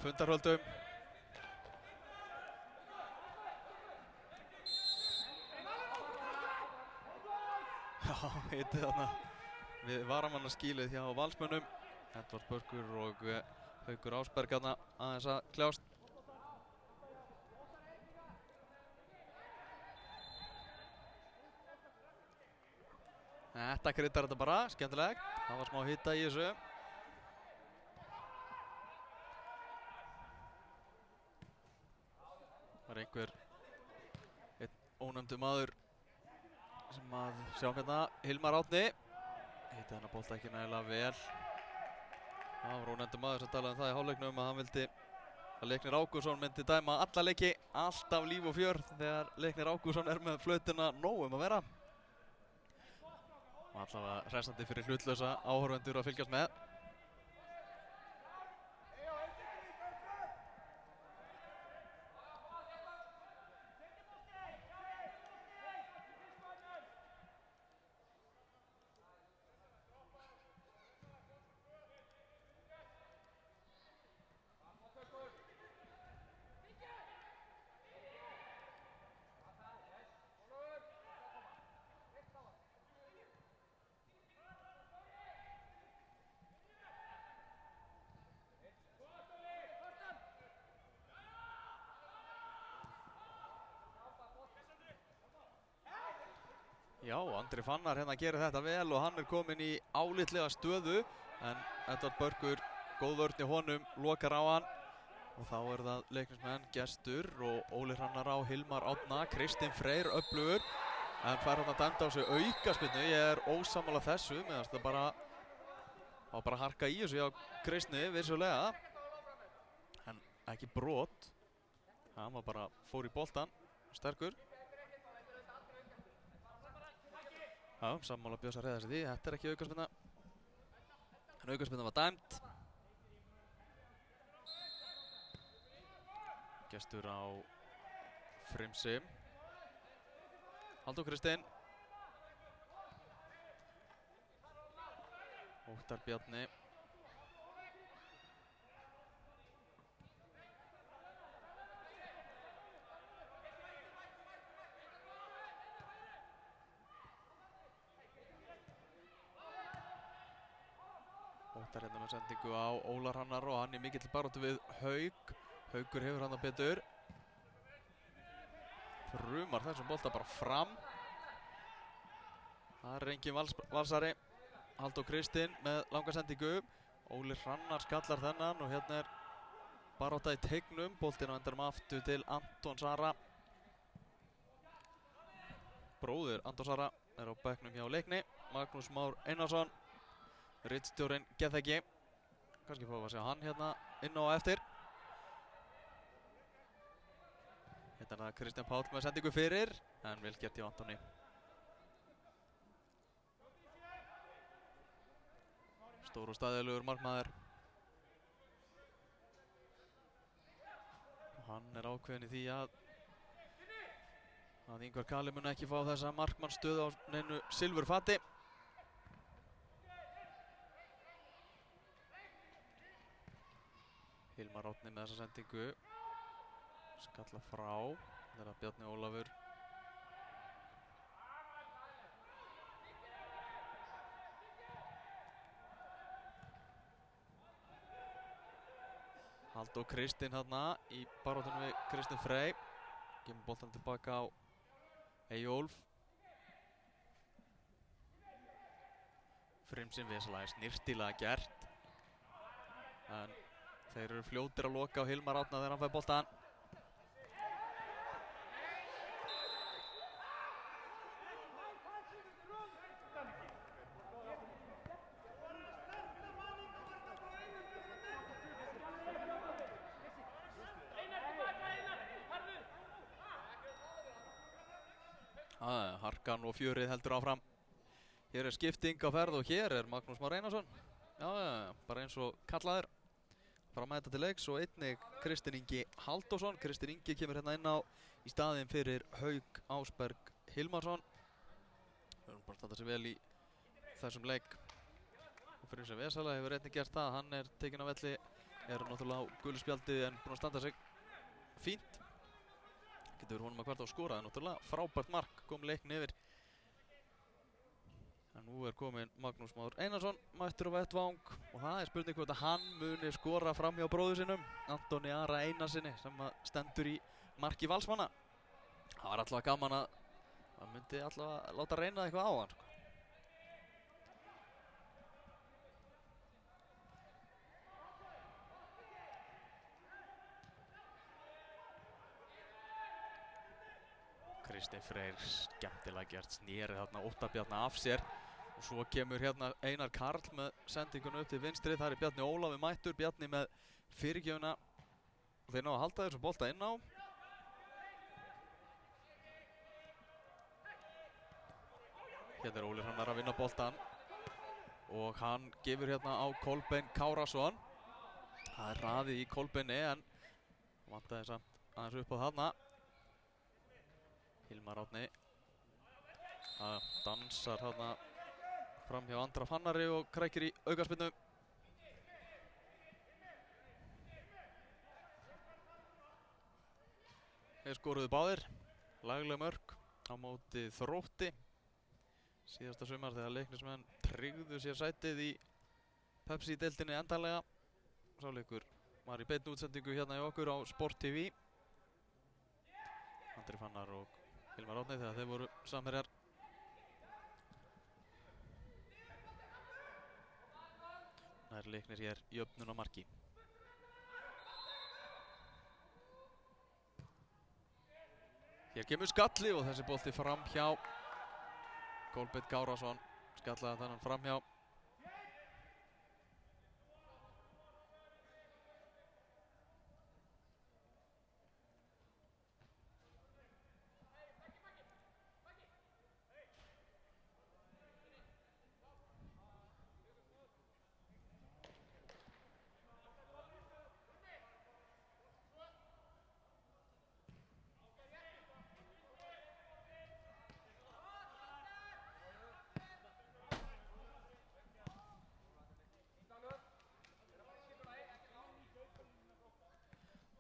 Speaker 1: fundarhöldum. Já, hitið þarna við varamannaskýlið hjá Valsmönnum. Edvard Börkur og Haukur Ásberg þarna aðeins að kljást. Þetta kryddar þetta bara, skemmtilegt. Það var smá hita í þessu. Það er einn ónefndur maður sem að sjá hérna, Hilmar Árni. Hitti hennar bolta ekki nægilega vel. Það var ónefndur maður sem talaði um það í hálfleiknum að hann vildi að Leiknir Ágússon myndi dæma alla leiki, alltaf líf og fjör þegar Leiknir Ágússon er með flautina nóg að vera. Og allavega hressandi fyrir hlutlausa áhorfendur að fylgjast með. Já, Andri Fannar hérna gerir þetta vel og hann er kominn í álitlega stöðu, en Edvard Börkur, góð vörn í honum, lokar á hann og þá er það leiknismenn Gestur og Óli Hrannar á Hilmar Árna. Kristinn Freyr öflugur en fær hann að dæmda á sig aukaspyrnu. Ég er ósammála þessu, meðan það bara harka í þessu hjá Kristni vissulega, en ekki brot. Hann var bara fór í boltan, sterkur. Já, sammála Björns að reyða sig því, þetta er ekki aukaspyrna. En aukaspyrna var dæmd. Gestur á Frimsi. Halldór Kristinn. Óttar Bjarni. Óttar hérna með sendingu á Ólar Hrannar og hann í mikill baráttu við Hauk. Haukur hefur hann betur. Frumar þessum bolta bara fram. Það er engin valsari. Halldór Kristinn með langa sendingu. Óli Hrannar skallar þennan og hérna er barátta í teignum. Boltinn á endanum aftur til Anton Sara. Bróðir Anton Sara er á bekknum hjá Leikni. Magnús Már Einarsson. Ritstjórinn Geðþekki. Kannski fáum við að sjá hann hérna inn á eftir. Hérna er það Kristján Páll með sendingu fyrir, en vel gert hjá Antoni. Stór og staðilegur markmaður. Og hann er ákveðinn í því að Ingvar Kali mun ekki fá þessa markmannsstöðu á neinu silfurfati. Hilmar Árni með þessa sendingu. Skalla frá. Það er að Bjarni Ólafur. Halldór Kristinn hérna í baráttunum við Kristinn Frey. Gemur boltan tilbaka á Eyjólf. Frimsinn vesalega snirtilega gert. En þeir eru fljótir að loka á Hilmar Árna þegar hann fær boltan. Harkan og fjörið heldur áfram. Hér er skipting á ferð og hér er Magnús Már Einarsson. Bara eins og kallaður. Fara að mæta til leiks og einnig Kristinn Ingi Halldórsson. Kristinn Ingi kemur hérna inn á í staðinn fyrir Hauk Ásberg Hilmarsson. Við erum bara að standa sig vel í þessum leik. Og fyrir sem Vesala hefur einnig gert það. Hann er tekinn á velli, er náttúrulega á gulu spjaldi en búinn að standa sig fínt. Getur honum að kvarta á skora, náttúrulega frábært mark, kom Leikni yfir. En nú er komin Magnús Már Einarsson mættur á vettvang og það er spurning hvort að hann muni skora fram hjá bróður sinum, Antoni Ara Einarsinni, sem stendur í marki Valsmanna. Það var allavega gaman að hann myndi allavega láta reyna eitthvað á hann. Kristinn Freyr skemmtilega gert, snérið þarna Óttar Bjarni af sér og svo kemur hérna Einar Karl með sendinguna upp til vinstri. Það er Bjarni Ólafi mættur, Bjarni með fyrirgjöfuna og þeir ná að halda þessum bolta inn á. Hérna er Óli Hrannar að vinna boltan og hann gefur hérna á Kolbeinn Kárason. Það er raðið í Kolbeinni en vantaði samt aðeins upp á þarna. Hilmar Árni dansar hérna fram hjá Andra Fannari og krækir í aukaspyrnu. Þeir skoruðu báðir, lagleg mörk á móti Þrótti síðasta sumar þegar Leiknismenn tryggðu sér sætið í Pepsi-deildinni endanlega. Sá leikur var í beinni útsendingu hérna í okkur á Sport TV. Andri Fannar og Hilmar Árni þegar þeir voru samherjar. Það er Leiknir hér jöfnun á marki. Hér kemur skalli og þessi bolti fram hjá Kolbeinn Kárason. Skallaði þennan fram hjá.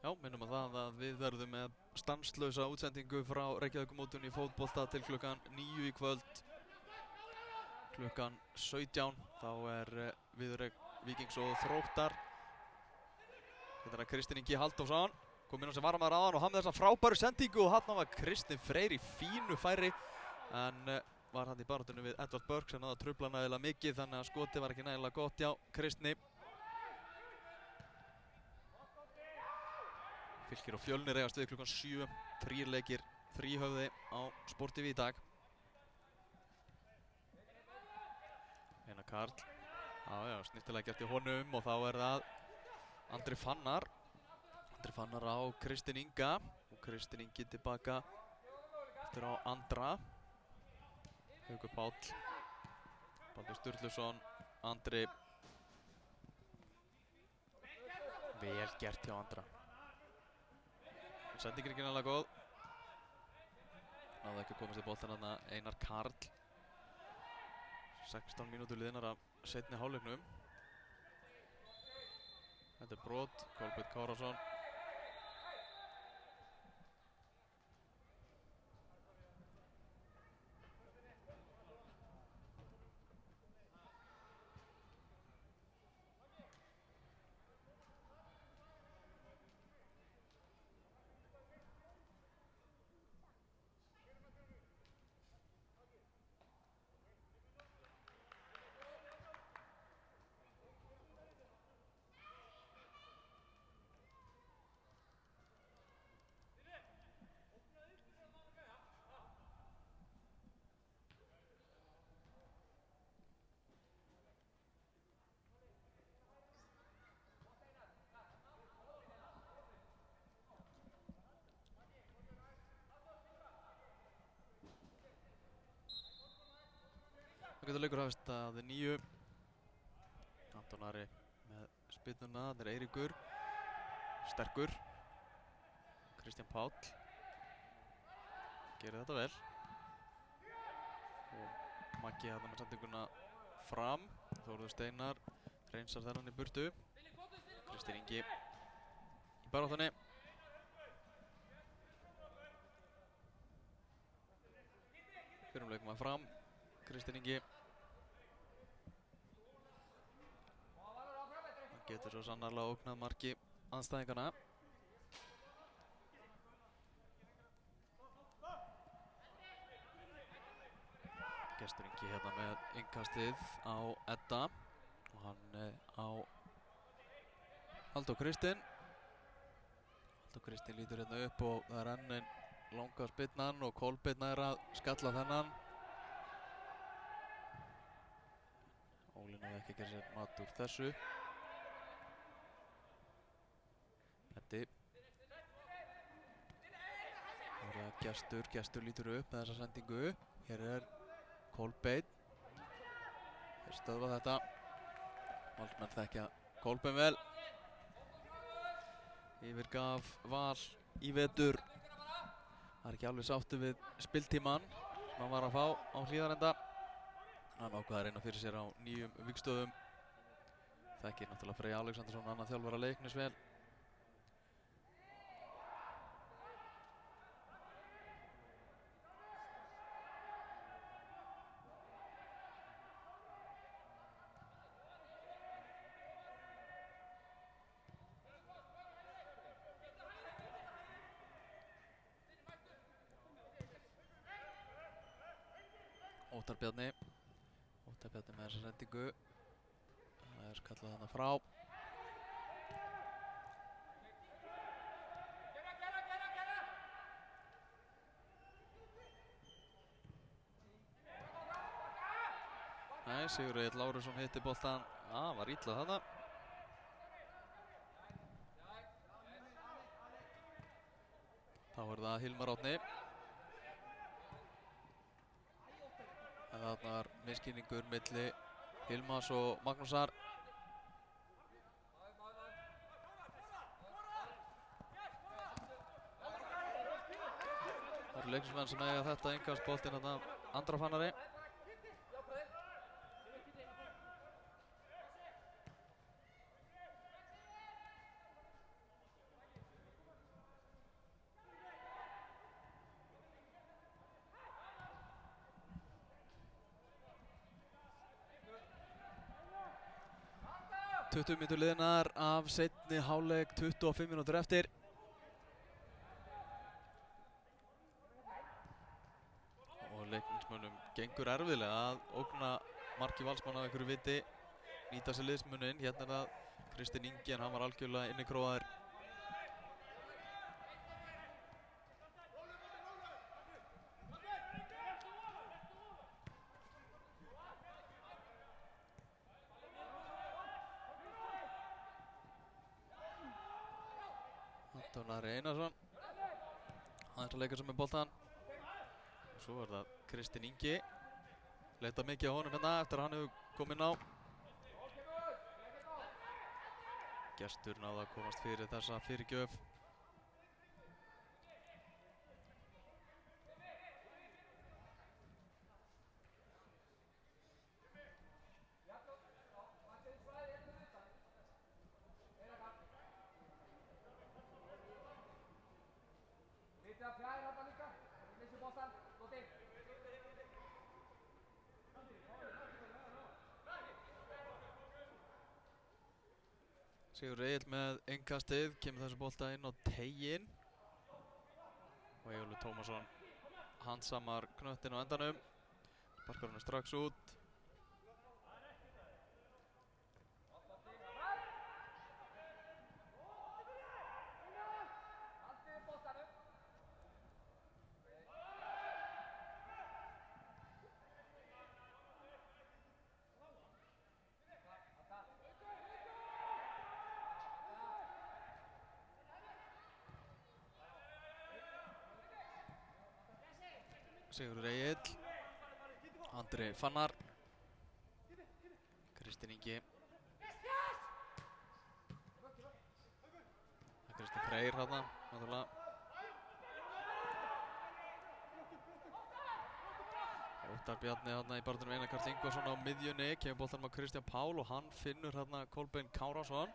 Speaker 1: Já, minnum að við verðum með stanslausa útsendingu frá Reykjavíkurmótinu í fótbolta til klukkan 9 í kvöld. Klukkan 17 þá viðureign Víkings og Þróttar. Þetta Kristinn Ingi Halldórsson kom inn á sem varamaður áðan og hann með þessa frábæru sendingu og hann var Kristinn Freyr í fínu færi en var hann í baráttunni við Edvard Burke sem náði að trufla nægilega mikið þannig að skotið var ekki nægilega gott hjá Kristni. Fylkir og Fjölnir eigast við klukkan 7, 3 leikir, 3 höfði á Sport TV í dag. Einar Karl, já, snirtilega gert í honum og þá það Andri Fannar á Kristinn Inga og Kristinn Ingi tilbaka eftir á Andra. Haukur Páll, Baldur Sturluson, Andri. Vel gert hjá Andra. Sendingin ekki nægilega góð. Náði ekki að komast í boltann þarna Einar Karl. 16 mínútur liðnar af seinni hálfleiknum. Þetta brot, Kolbeinn Kárason. Það getur leikur hafist að 9. Anton Ari með spyrnuna, það Eiríkur, sterkur. Kristján Páll gerir þetta vel. Og Maggi með sendinguna fram. Þórður Steinar reynsar þennan í burtu. Kristinn Ingi í baráttunni. Fyrrum leikmaður fram, Kristinn Ingi. Hann getur svo sannarlega ógnað marki andstæðingarna. Gestur Ingi hérna með innkastið á Edda og hann á Halldór Kristinn. Halldór Kristinn lítur hérna upp og það enn einn langa spyrnan og Kolbeinn að skalla þennan. Ólín hafði ekki að gera sér mat úr þessu. Eddi. Það Gestur lítur upp með þessa sendingu. Hér Kolbeinn. Þeir stöðva þetta. Valsmenn þekkja Kolbeinn vel. Yfirgaf Val í vetur. Það ekki alveg sáttu við spiltíman sem hann var að fá á Hlíðarenda. Hann ákvað að reyna fyrir sér á nýjum vígstöðum. Þekkir náttúrulega Freyr Alexandersson, annan þjálfara Leiknis vel. Óttar Bjarni með þessa sendingu. Það kallað hana frá. Nei, Sigurður Egill Lárusson hitti boltan. Var illa þarna. Þá það Hilmar Árni. En þarna var misskilningur milli Hilmars og Magnúsar. Það eru leiknismenn sem eiga þetta innkastboltinn þarna Andra Fannari. 20 mínútur liðnar af seinni hálfleik, 25 mínútur eftir. Og leiknismönnum gengur erfiðlega að ógna marki Valsmanna af einhverju viti, nýta sér liðsmuninn. Hérna er það Kristinn Ingi, en hann var algjörlega innikróaður. Anton Ari Einarsson, aðeins að leika sem með boltan. Og svo er það Kristinn Ingi, leita mikið á honum hérna eftir að hann hefur komið inn á. Gestur náði að komast fyrir þessa fyrirgjöf. Sigur Egill með innkastið, kemur þessu bolta inn á teiginn. Og Eyjólfur Tómasson handsamar knöttinn á endanum. Sparkar hann strax út. Sigur Egill, Andri Fannar, Kristinn Ingi, Kristinn Freyr hérna, náttúrulega. Óttar Bjarni hérna í barðunum, Einar Karl Ingvarsson á miðjunni, kemur boltanum á Kristján Pál og hann finnur hérna Kolbeinn Kárásson.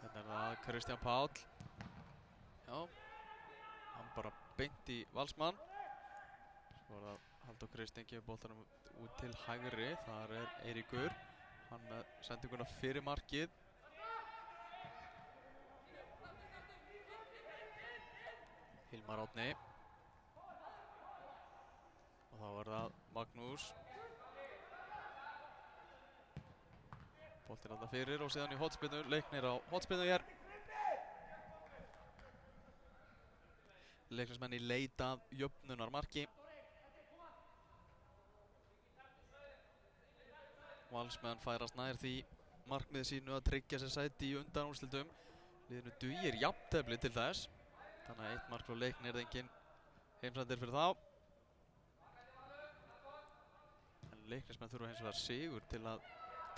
Speaker 1: Hérna er það Kristján Pál. Já, hann bara beint í Valsmann. Svo er það Halldór Kristinn, gefur boltanum út til hægri. Þar er Eiríkur, hann með sendinguna fyrir markið. Hilmar Árni. Og þá er það Magnús. Boltinn þarna fyrir og síðan í hornspyrnu, Leiknir á hornspyrnu hér. Leiknismenn í leit að jöfnunarmarki. Valsmenn færast nær því markmiði sínu að tryggja sér sæti í undanúrslitum. Liðinu dugir jafntefli til þess. Þannig að 1 mark frá Leiknir er engin heimsendir fyrir þá. En Leiknismenn þurfa hins vegar sigur til að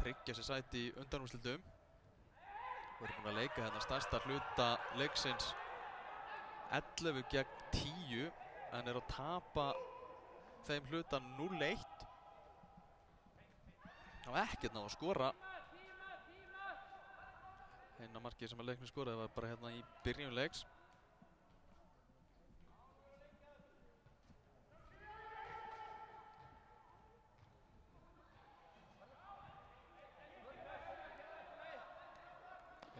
Speaker 1: tryggja sér sæti í undanúrslitum. Við erum búin að leika hérna stærsta hluta leiksins 11 gegn 10 en er að tapa þeim hluta 0-1. Það var ekkert náð að skora. Eina markið sem að Leiknir skoraði var bara hérna í byrjun leiks.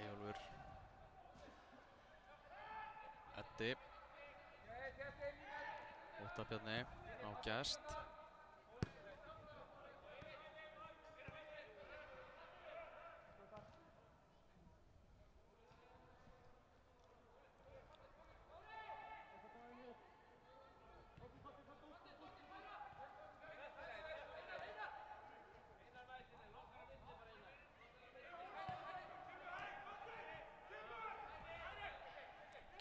Speaker 1: Eyjólfur Eddi Óttar Bjarni á Gest.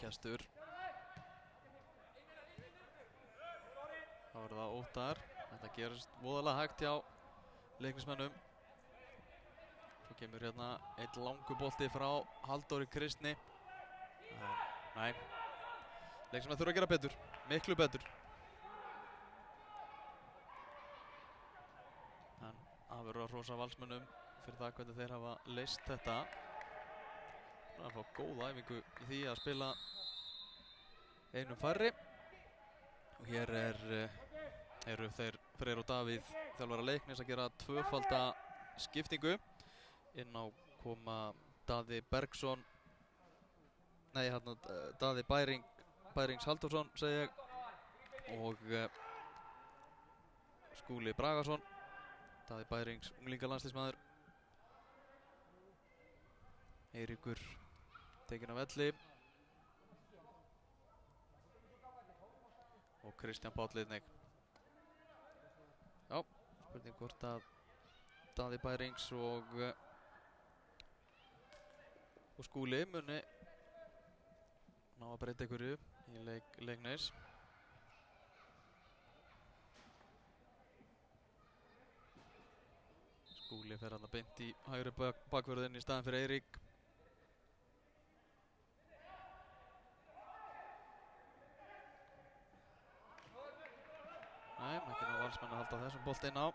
Speaker 1: Gestur. Þá er það Óttar. Þetta gerist voðalega hægt hjá Leiknismönnum. Svo kemur hérna einn langur bolti frá Halldóri Kristni. Nei. Leiknismenn þurfa að gera betur. Miklu betur. En það verður að hrósa Valsmönnum fyrir það hvernig þeir hafa leyst þetta. Það er að fá góða æfingu í því að spila einum færri. Og hér eru þeir Freyr og Davíð þjálfara Leiknis að gera tvöfalda skiptingu. Inn á koma Daði Bergsson, Daði Bærings Halldórsson segi ég, og Skúli Bragason, Daði Bærings unglingalandsliðsmaður. Eiríkur tekinn af velli og Kristján Páll einnig. Já, spurning hvort að Daði Bærings og Skúli muni ná að breyta einhverju í Leiknis. Skúli fer hann að beint í hægri bakvörðinn í staðinn fyrir Eirík. Nei, ekki ná Valsmenn að halda þessum bolta inn á.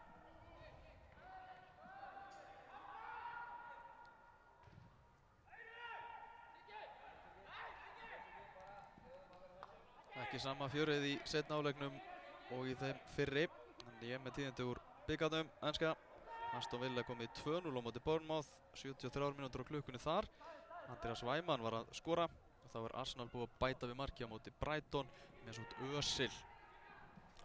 Speaker 1: Ekki sama fjörið í seinna hálfleiknum og í þeim fyrri. En ég með tíðindi úr bikarnum enska. Aston Villa kom í 2-0 á móti Bournemouth, 73 mínútur á klukkunni þar. Andreas Weimann var að skora og þá er Arsenal búið að bæta við marki á móti Brighton með svo Özil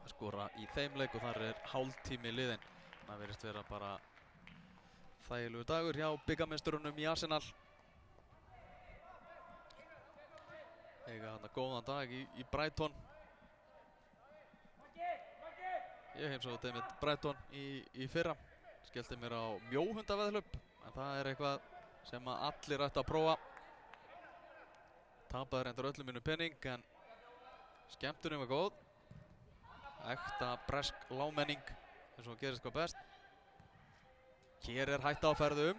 Speaker 1: að skora í þeim leik og þar er hálftími liðinn. Það virðist vera bara þægilegur dagur hjá bikarmeisturunum í Arsenal. Eiga þarna góðan dag í Brighton. Ég heimsótti einmitt Brighton í fyrra. Skellti mér á mjóhundaveðhlaup, en það er eitthvað sem að allir ættu að prófa. Tapaði reyndar öllum mínu penning, en skemmtunin var góð. Ekta bresk lágmenning, eins og gerist hvað best. Hér er hætta á ferðum.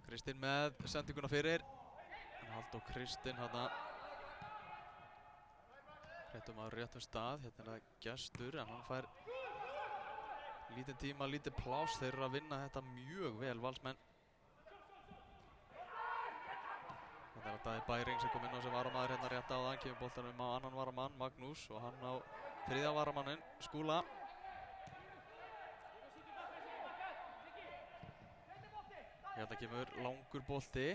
Speaker 1: Kristinn með sendinguna fyrir. En Halldór Kristinn hana. Réttum á réttum stað. Hérna er það Gestur, en hann fær lítinn tíma, lítið pláss. Þeir eru að vinna þetta mjög vel, Valsmenn. Þetta er að Daði Bæring sem kom inn á sem varamaður hérna rétt áðan. Kemur boltanum á annan varamann, Magnús, og hann á þriðja varamanninn, Skúla. Hérna kemur langur bolti.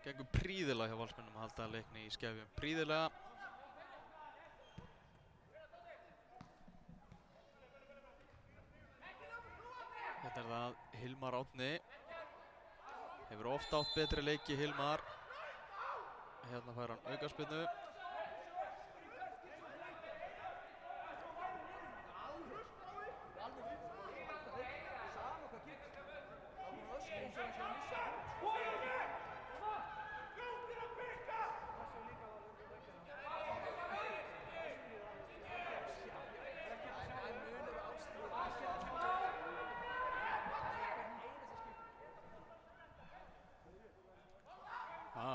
Speaker 1: Gengur príðilega hjá Valsmennum að halda leikni í skefjum. Príðilega. Hérna er það Hilmar Árni. Hefur oft átt betri leiki Hilmar. Hérna fær hann aukaspyrnu.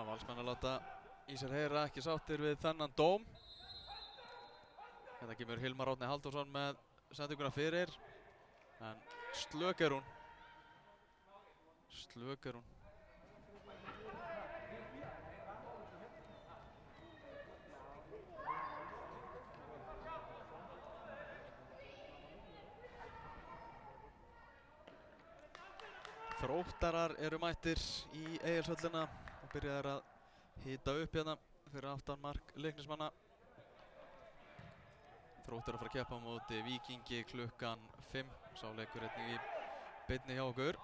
Speaker 1: Valsmenn að láta í sér heyra, ekki sáttir við þennan dóm. Þetta kemur Hilmar Árni Halldórsson með sendinguna fyrir. En slök er hún. Slök er hún. Þróttarar eru mættir í Egilshöllina og byrjaðir að hita upp hérna fyrir aftan mark Leiknismanna. Þróttar að fara að keppa á móti Víkingi klukkan 5. Sá leikur einnig í beinni hjá okkur.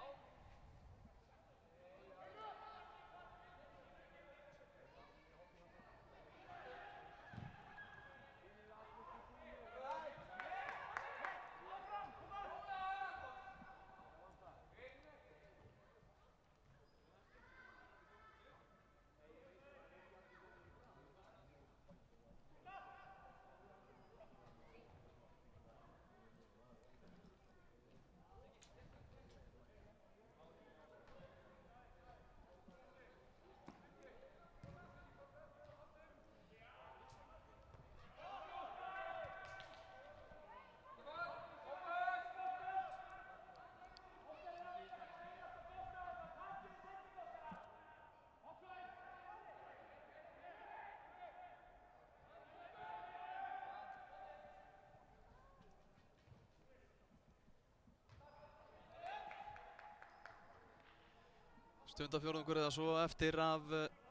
Speaker 1: Stundafjórðungur eða svo eftir af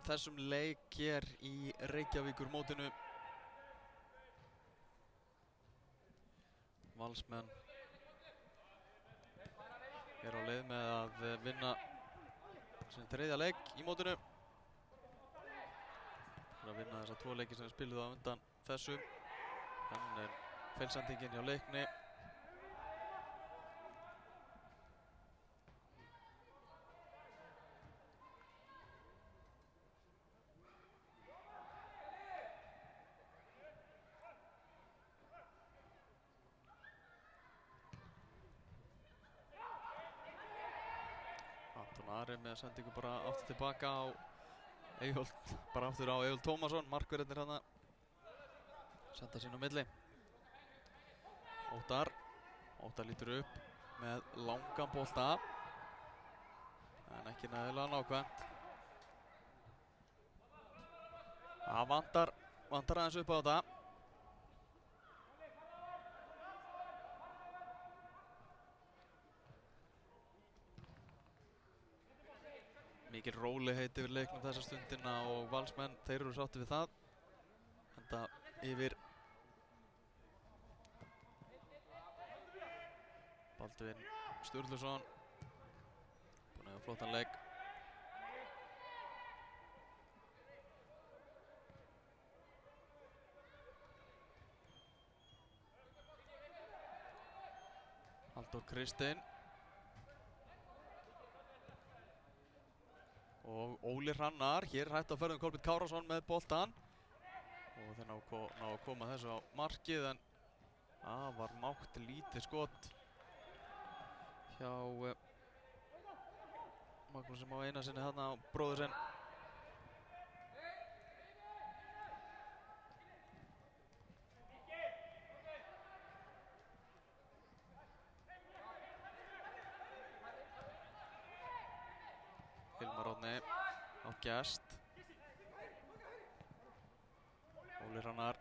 Speaker 1: þessum leik hér í Reykjavíkur mótinu. Valsmenn er á leið með að vinna sinn 3. leik í mótinu. Það að vinna þessa 2 leiki sem við spiluðu á undan þessum. Hann er feilsendingin hjá Leikni. Anton Ari með sendingu bara aftur tilbaka á Eyjólf, bara aftur á Eyjólf Tómasson, markverðirnir hann að senda sín á milli. Óttar lítur upp með langan bolta en ekki nægilega nákvæmt. Það vantar aðeins upp á þetta. Mikil rólegheit yfir leiknum þessa stundina og Valsmenn, þeir eru sátti við það. Enda yfir Baldvin Sturluson, búinn að hafa flottan leik. Halldór Kristinn og Óli Hrannar, hér hægt að ferðum Kolbeinn Kárason með boltan og þeir ná að koma þessu á markið en það var mátt lítið skot hjá Magnús sem á eina sinni þarna á bróður sinn. Hilmar Árni á gest. Óli Hrannar.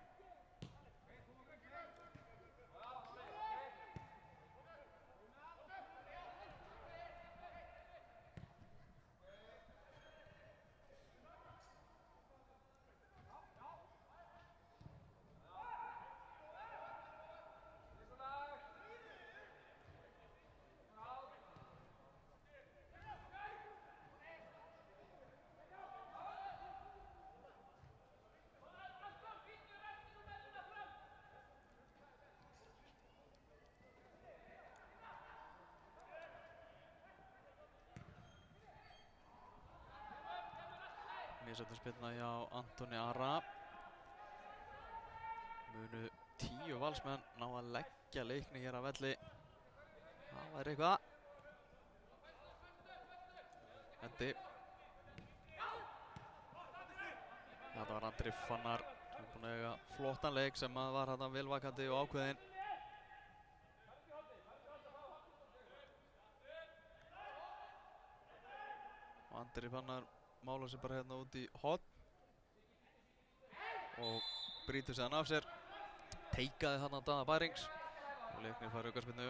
Speaker 1: Misjöfn spilna hjá Antoni Ara. Munu 10 Valsmenn ná að leggja Leikni hér að velli. Það væri eitthvað. Hendi. Þetta var Andri Fannar sem er búinn að eiga flottan leik sem var hérna velvakandi og ákveðinn. Og Andri Fannar mála sig bara hérna út í horn og brýtur sig hann af sér. Teikaði þarna Daða Bærings og Leiknir fær aukaspyrnu.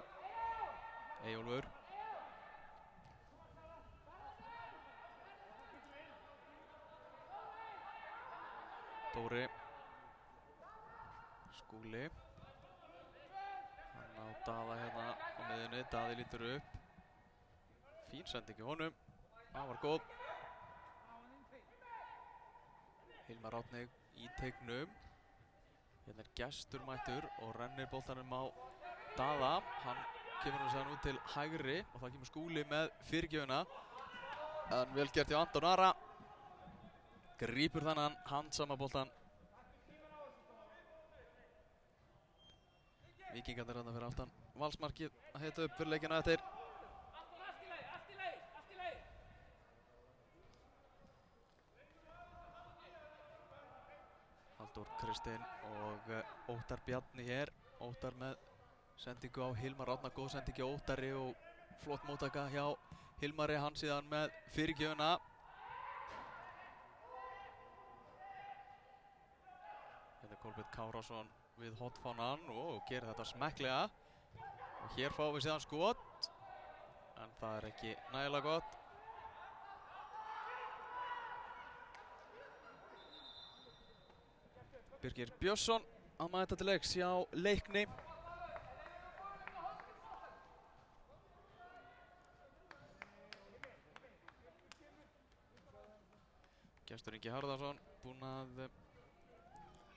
Speaker 1: Eyjólfur. Dóri. Skúli. Hann á Daða hérna á miðjunni. Daði lítur upp. Fín sending í honum. Það var góð. Hilmar Árni í teignum. Hérna er Gestur mættur og rennir boltanum á Daða. Hann kemur hann sér út til hægri og það kemur Skúli með fyrirgjöfuna. En vel gert hjá Anton Ara. Grípur þannan handsama boltan. Víkingarnir þarna fyrir aftan Valsmarkið að hita upp fyrir leikina eftir. Halldór Kristinn og Óttar Bjarni hér. Óttar með sendingu á Hilmar Árna, góð sendingu á Óttari og flott móttaka hjá Hilmari, hann síðan með fyrirgjöfuna. Þetta er Kolbeinn Kárason við hotfánan og gerir þetta smekklega. Og hér fáum við síðan skot, en það er ekki nægilega gott. Birgir Björnsson að mæta til leiks hjá Leikni. Gestur Ingi Harðarsson búinn að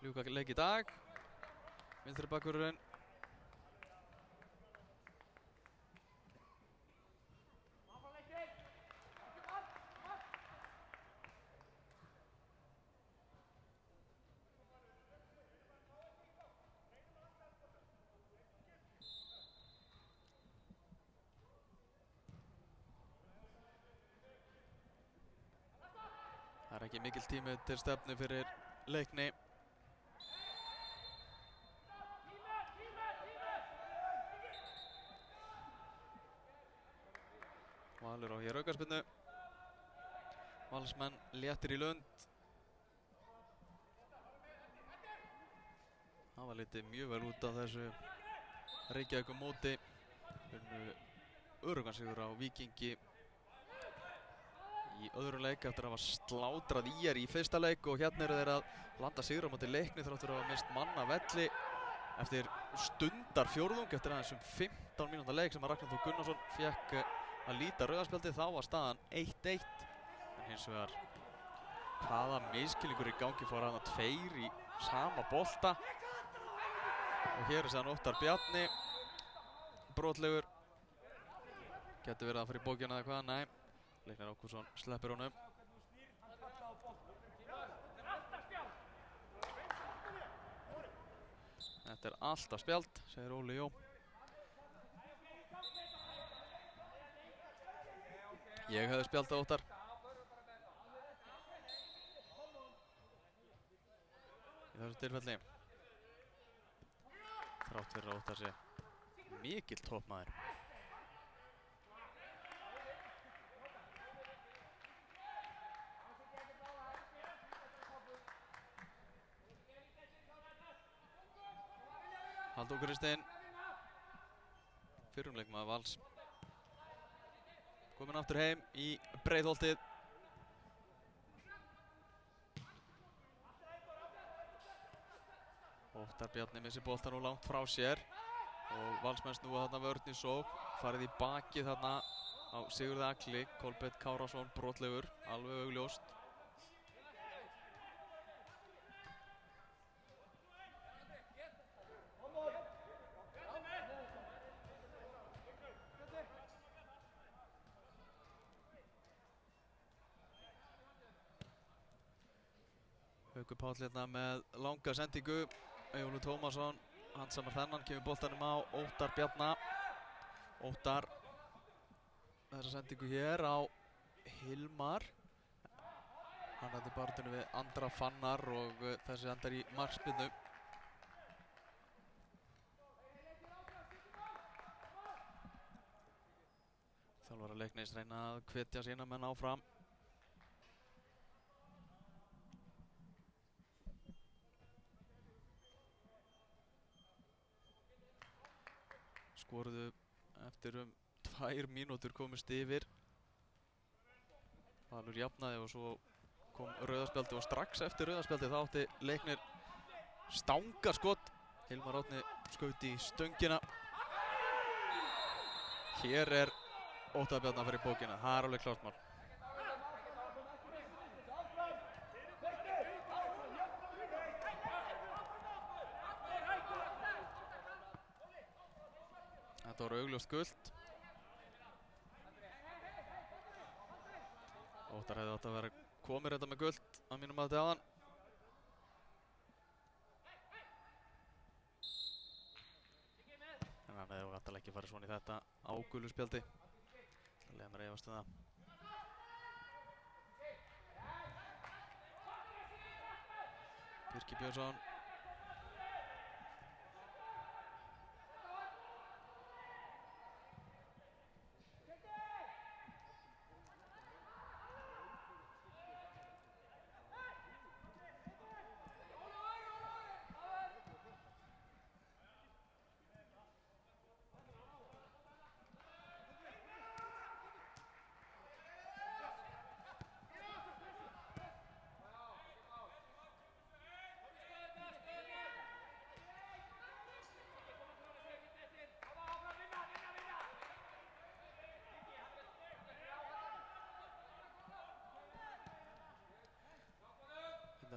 Speaker 1: ljúka leik í dag. Vinstri bakvörðurinn. Það er ekki mikill tími til stefnu fyrir Leikni. Valur á hér aukaspyrnu. Valsmenn léttir í Lund. Það var litið mjög vel út af þessu Reykjavíkur móti. Öruggan sigur á Víkingi í öðrum leik eftir að hafa slátrað ÍR í fyrsta leik, og hérna eru þeir að landa sigur á móti Leikni þrátt fyrir að hafa mist mann af velli eftir stundar fjórðung eftir aðeins 15 mínúta leik sem að Ragnar Þór Gunnarsson fékk að líta rauðaspjaldið. Þá var staðan 1-1, en hins vegar hvaða miskilningur í gangi, fór hana tveir í sama bolta, og hér er séðan Óttar Bjarni brotlegur. Gæti verið að fara í bókina eða hvað, nei. Leiknir Ágústsson sleppir honum. Þetta er alltaf spjald, segir Óli Jó. Ég hefði spjaldað Óttar. Í þessu tilfelli. Þrátt fyrir að Óttar sé mikill toppmaður. Halldór Kristinn, fyrrum leikmaður Vals, kominn aftur heim í Breiðholtið. Óttar Bjarni missir boltan og langt frá sér, og Valsmenn snúa þarna vörn í sókn, farið í bakið þarna á Sigurði Agli. Kolbeinn Kárason brotlegur, alveg augljóst. Haukur Páll hérna með langa sendingu. Eyjólfur Tómasson, hann samar þennan, kemur boltanum á Óttar Bjarna. Óttar, þessa sendingu hér á Hilmar. Hann hætti barndunum við Andra Fannar, og þessi endar í markspyrnu. Þjálfarar Leiknis reyna að hvetja sína menn áfram. Skoruðu eftir 2 mínútur, komist yfir. Valur jafnaði og svo kom rauðaspjaldi, og strax eftir rauðaspjaldi þá átti Leiknir stangarskot. Hilmar Árni skaut í stöngina. Hér er Óttar Bjarni fyrir bókina, það er alveg klárt mál. Þetta var augljóst gult. Óttar hefði átt að vera komið þetta með gult að mínum að áðan. En hann hefði náttúrulega ekki farið svona í þetta á gulu spjaldi. Það leiði mér að efast það. Birgir Björnsson.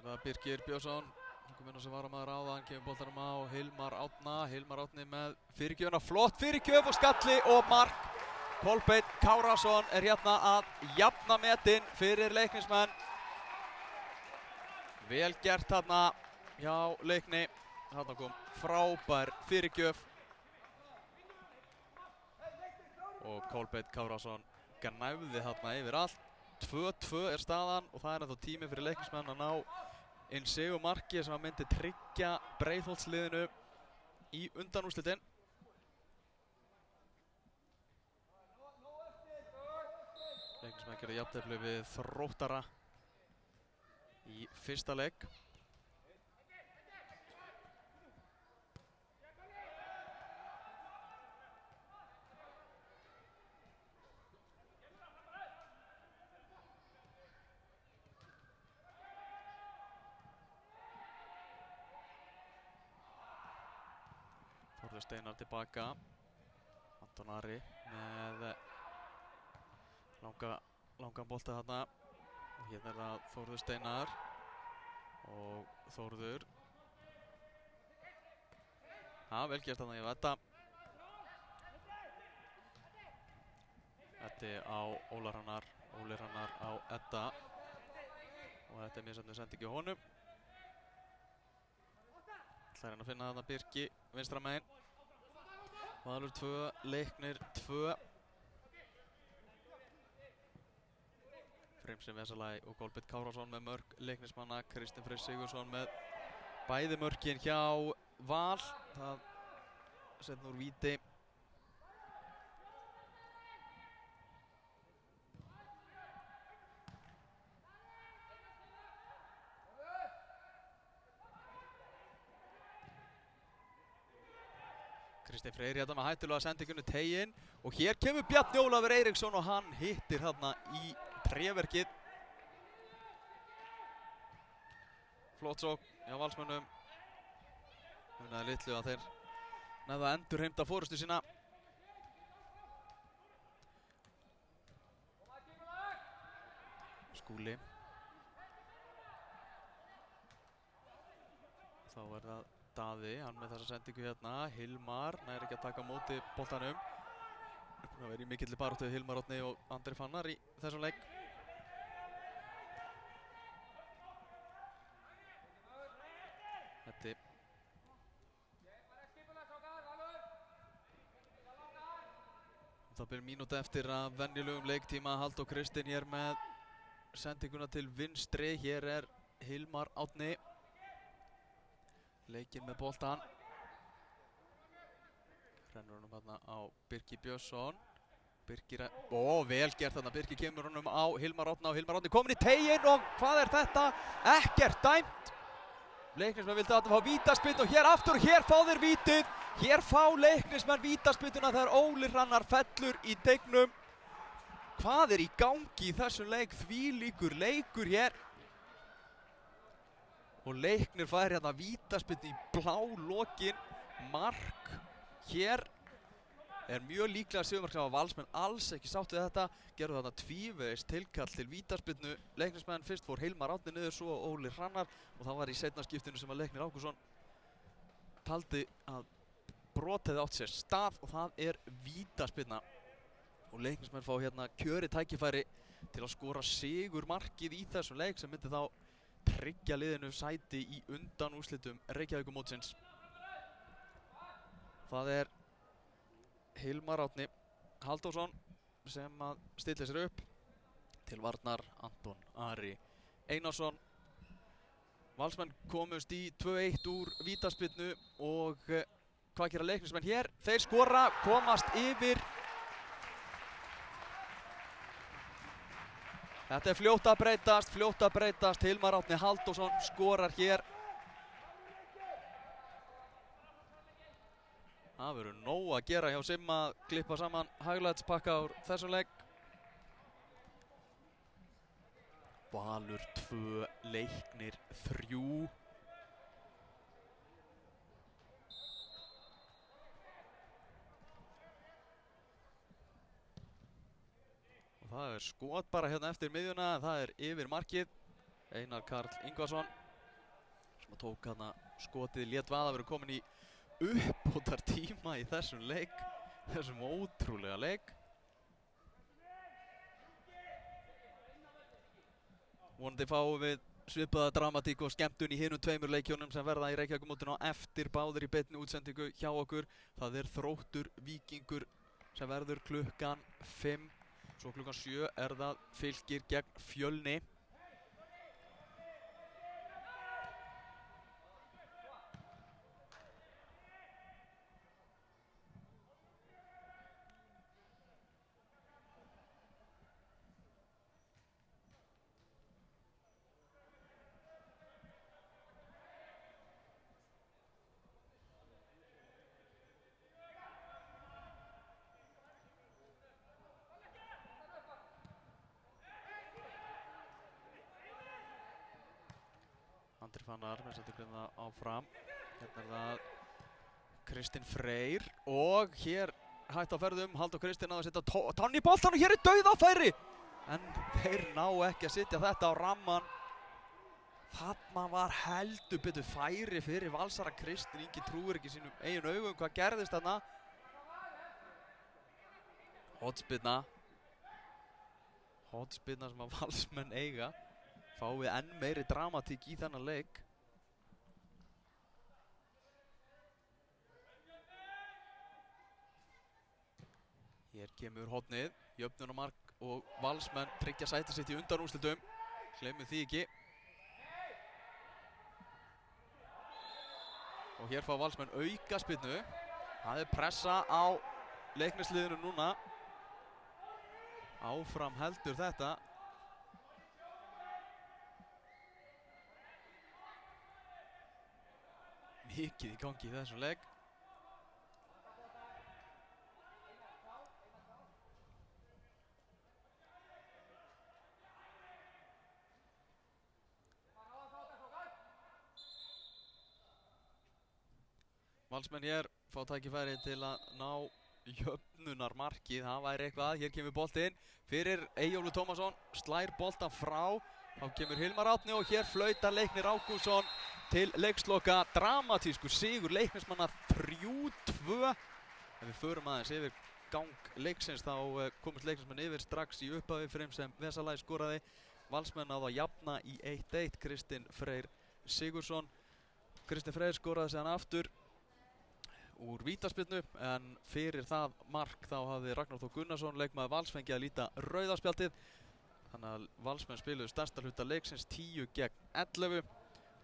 Speaker 1: er það Birkir Björnsson, sem var að maður áðan, kemur boltanum á Hilmar Árna. Hilmar Árni með fyrirgjöfuna, flott fyrirgjöf og skalli og mark. Kolbeinn Kárason er hérna að jafna metin fyrir Leiknismenn. Vel gert þarna hjá Leikni. Þarna kom frábær fyrirgjöf. Og Kolbeinn Kárason gnæfði þarna yfir allt. 2-2 er staðan og það er ennþá tími fyrir Leiknismenn að ná inn sigurmarki sem að myndi tryggja Breiðholtsliðinu í undanúrslitin. Leiknismenn gerði jafntefli við Þróttara í fyrsta leik. Þórður Steinar tilbaka. Anton Ari með langan bolta þarna. Og hérna er það Þórður Steinar. Og Þórður. Vel gert þarna hjá Edda. Eddi á Óli Hrannar á Edda. Og þetta er misjöfnu sendingi á honum. Það er að finna þarna Birki vinstra megin. Valur 2, Leiknir 2. Fremsi Vesalai og Kolbeinn Kárason með mörk Leiknismanna. Kristinn Freyr Sigurðsson með bæði mörkin hjá Val. Það setn úr víti. Kristinn Freyr hérna með hættulega sendingunni Teiginn og hér kemur Bjarni Ólafur Eiríksson og hann hittir hérna í tréverkið. Flott sókn hjá Valsmönnum. Munaði litlu að þeir næðu að endurheimta forystu sína. Skúli. Þá er það Daði, hann með þessa sendingu hérna. Hilmar nær ekki að taka á móti boltanum. Það verið í mikilli baráttu Hilmar Árni og Andri Fannar í þessum leik. Þetta það byrjum mínúti eftir að venjulegum leiktíma. Halldór Kristinn hér með sendinguna til vinstri. Hér er Hilmar Árni. Leikinn með boltan. Rennur honum hérna á Birki Björnsson. Birkir, vel gert þarna. Birkir kemur honum á Hilmar Árna og Hilmar Árni komin í teiginn og hvað er þetta? Ekkert dæmt. Leiknismenn vildi að fá vítaspyrnu og hér aftur og hér fá þeir vítið. Hér fá Leiknismenn vítaspyrnuna þegar Óli Hrannar fellur í teignum. Hvað er í gangi í þessum leik? Þvílíkur leikur hér. Og Leiknir fær hérna vítaspyrnu í blá lokin. Mark hér er mjög líklega sigurmark sem að Valsmenn alls ekki sátt við þetta. Gerðu þarna tvívegis tilkall til vítaspyrnu. Leiknismenn fyrst fór Hilmar Árni niður, svo Óli Hrannar og það var í seinna skiptinu sem að Leiknir Ágússon taldi að brot hefði átt sér stað og það er vítaspyrna. Og Leiknismenn fá hérna kjörið tækifæri til að skora sigurmarkið í þessum leik sem myndi þá tryggja liðinu sæti í undanúrslitum Reykjavíkurmótsins. Það er Hilmar Árni Halldórsson sem að stilla sér upp til varnar Anton Ari Einarsson. Valsmenn komust í 2-1 úr vítaspyrnu og hvað gera Leiknismenn hér? Þeir skora, komast yfir. Þetta er fljótt að breytast. Hilmar Árni Halldórsson skorar hér. Það verður nóg að gera hjá Simma að klippa saman highlightspakka úr þessum leik. Valur 2, Leiknir 3. Það er skot bara hérna eftir miðjuna, það er yfir markið. Einar Karl Ingvarsson og tók hana skotið, lét vaða, verið komin í uppbótar tíma í þessum leik, þessum ótrúlega leik. Vonandi fáum við svipaða dramatík og skemmtun í hinum tveimur leikjónum sem verða í Reykjavíkurmótinu á eftir, báðir í beinni útsendingu hjá okkur. Það er Þróttur Víkingur sem verður klukkan 5, svo klukkan 7 er það Fylkir gegn Fjölni. Andri Fannar með setjum það áfram. Hérna er það Kristinn Freyr og hér hætt á ferðum. Halldór Kristinn að setja tánn í boltan og hér er dauðafæri. En þeir ná ekki að setja þetta á ramman. Þarna var heldur betur færi fyrir Valsara. Kristinn Ingi trúir ekki sínum eigin augum. Hvað gerðist þarna? Hornspyrna. Hornspyrna sem að Valsmenn eiga. Fáum við enn meiri dramatík í þennan leik. Hér kemur hornið, jöfnunarmark og Valsmenn tryggja sætið sitt í undanúrslitum. Gleymum því ekki. Og hér fá Valsmenn aukaspyrnu. Það er pressa á leiknisliðinu núna. Áfram heldur þetta. Mikið í gangi í þessum leik. Valsmenn hér fá tækifæri til að ná jöfnunarmarkið. Það væri eitthvað. Hér kemur boltinn fyrir Eyjólfur Tómasson. Slær boltan frá. Þá kemur Hilmar Árni og hér flautar Leiknir Ágústsson til leiksloka. Dramatískur sigur Leiknismanna 3-2. Ef við förum aðeins yfir gang leiksins þá komast Leiknismenn yfir strax í upphafi fyrir sem Vesalai skoraði. Valsmenn náðu að jafna í 1-1. Kristinn Freyr Sigurðsson. Kristinn Freyr skoraði síðan aftur úr vítaspyrnu en fyrir það mark þá hafði Ragnar Þór Gunnarsson leikmaður Vals fengið að líta rauðaspjaldið. Þannig að Valsmenn spiluðu stærsta hluta leiksins 10 gegn 11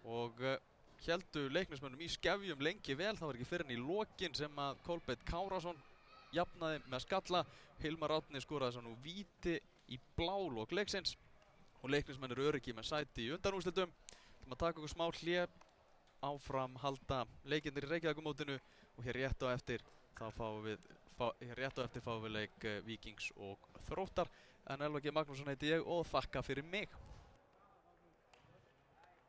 Speaker 1: og héldu Leiknismönnum í skefjum lengi vel. Það var ekki fyrr en í lokin sem að Kolbeinn Kárason jafnaði með skalla. Hilmar Árni skoraði svo nú víti í blálok leiksins og Leiknismenn eru öryggi með sæti í undanúrslitum. Við ætlum að taka okkur smá hlé, áfram halda leikirnir í Reykjavíkurmótinu og hér rétt á eftir fáum við leik Víkings og Þróttar. En Elvar G. Magnússon heiti ég og þakka fyrir mig.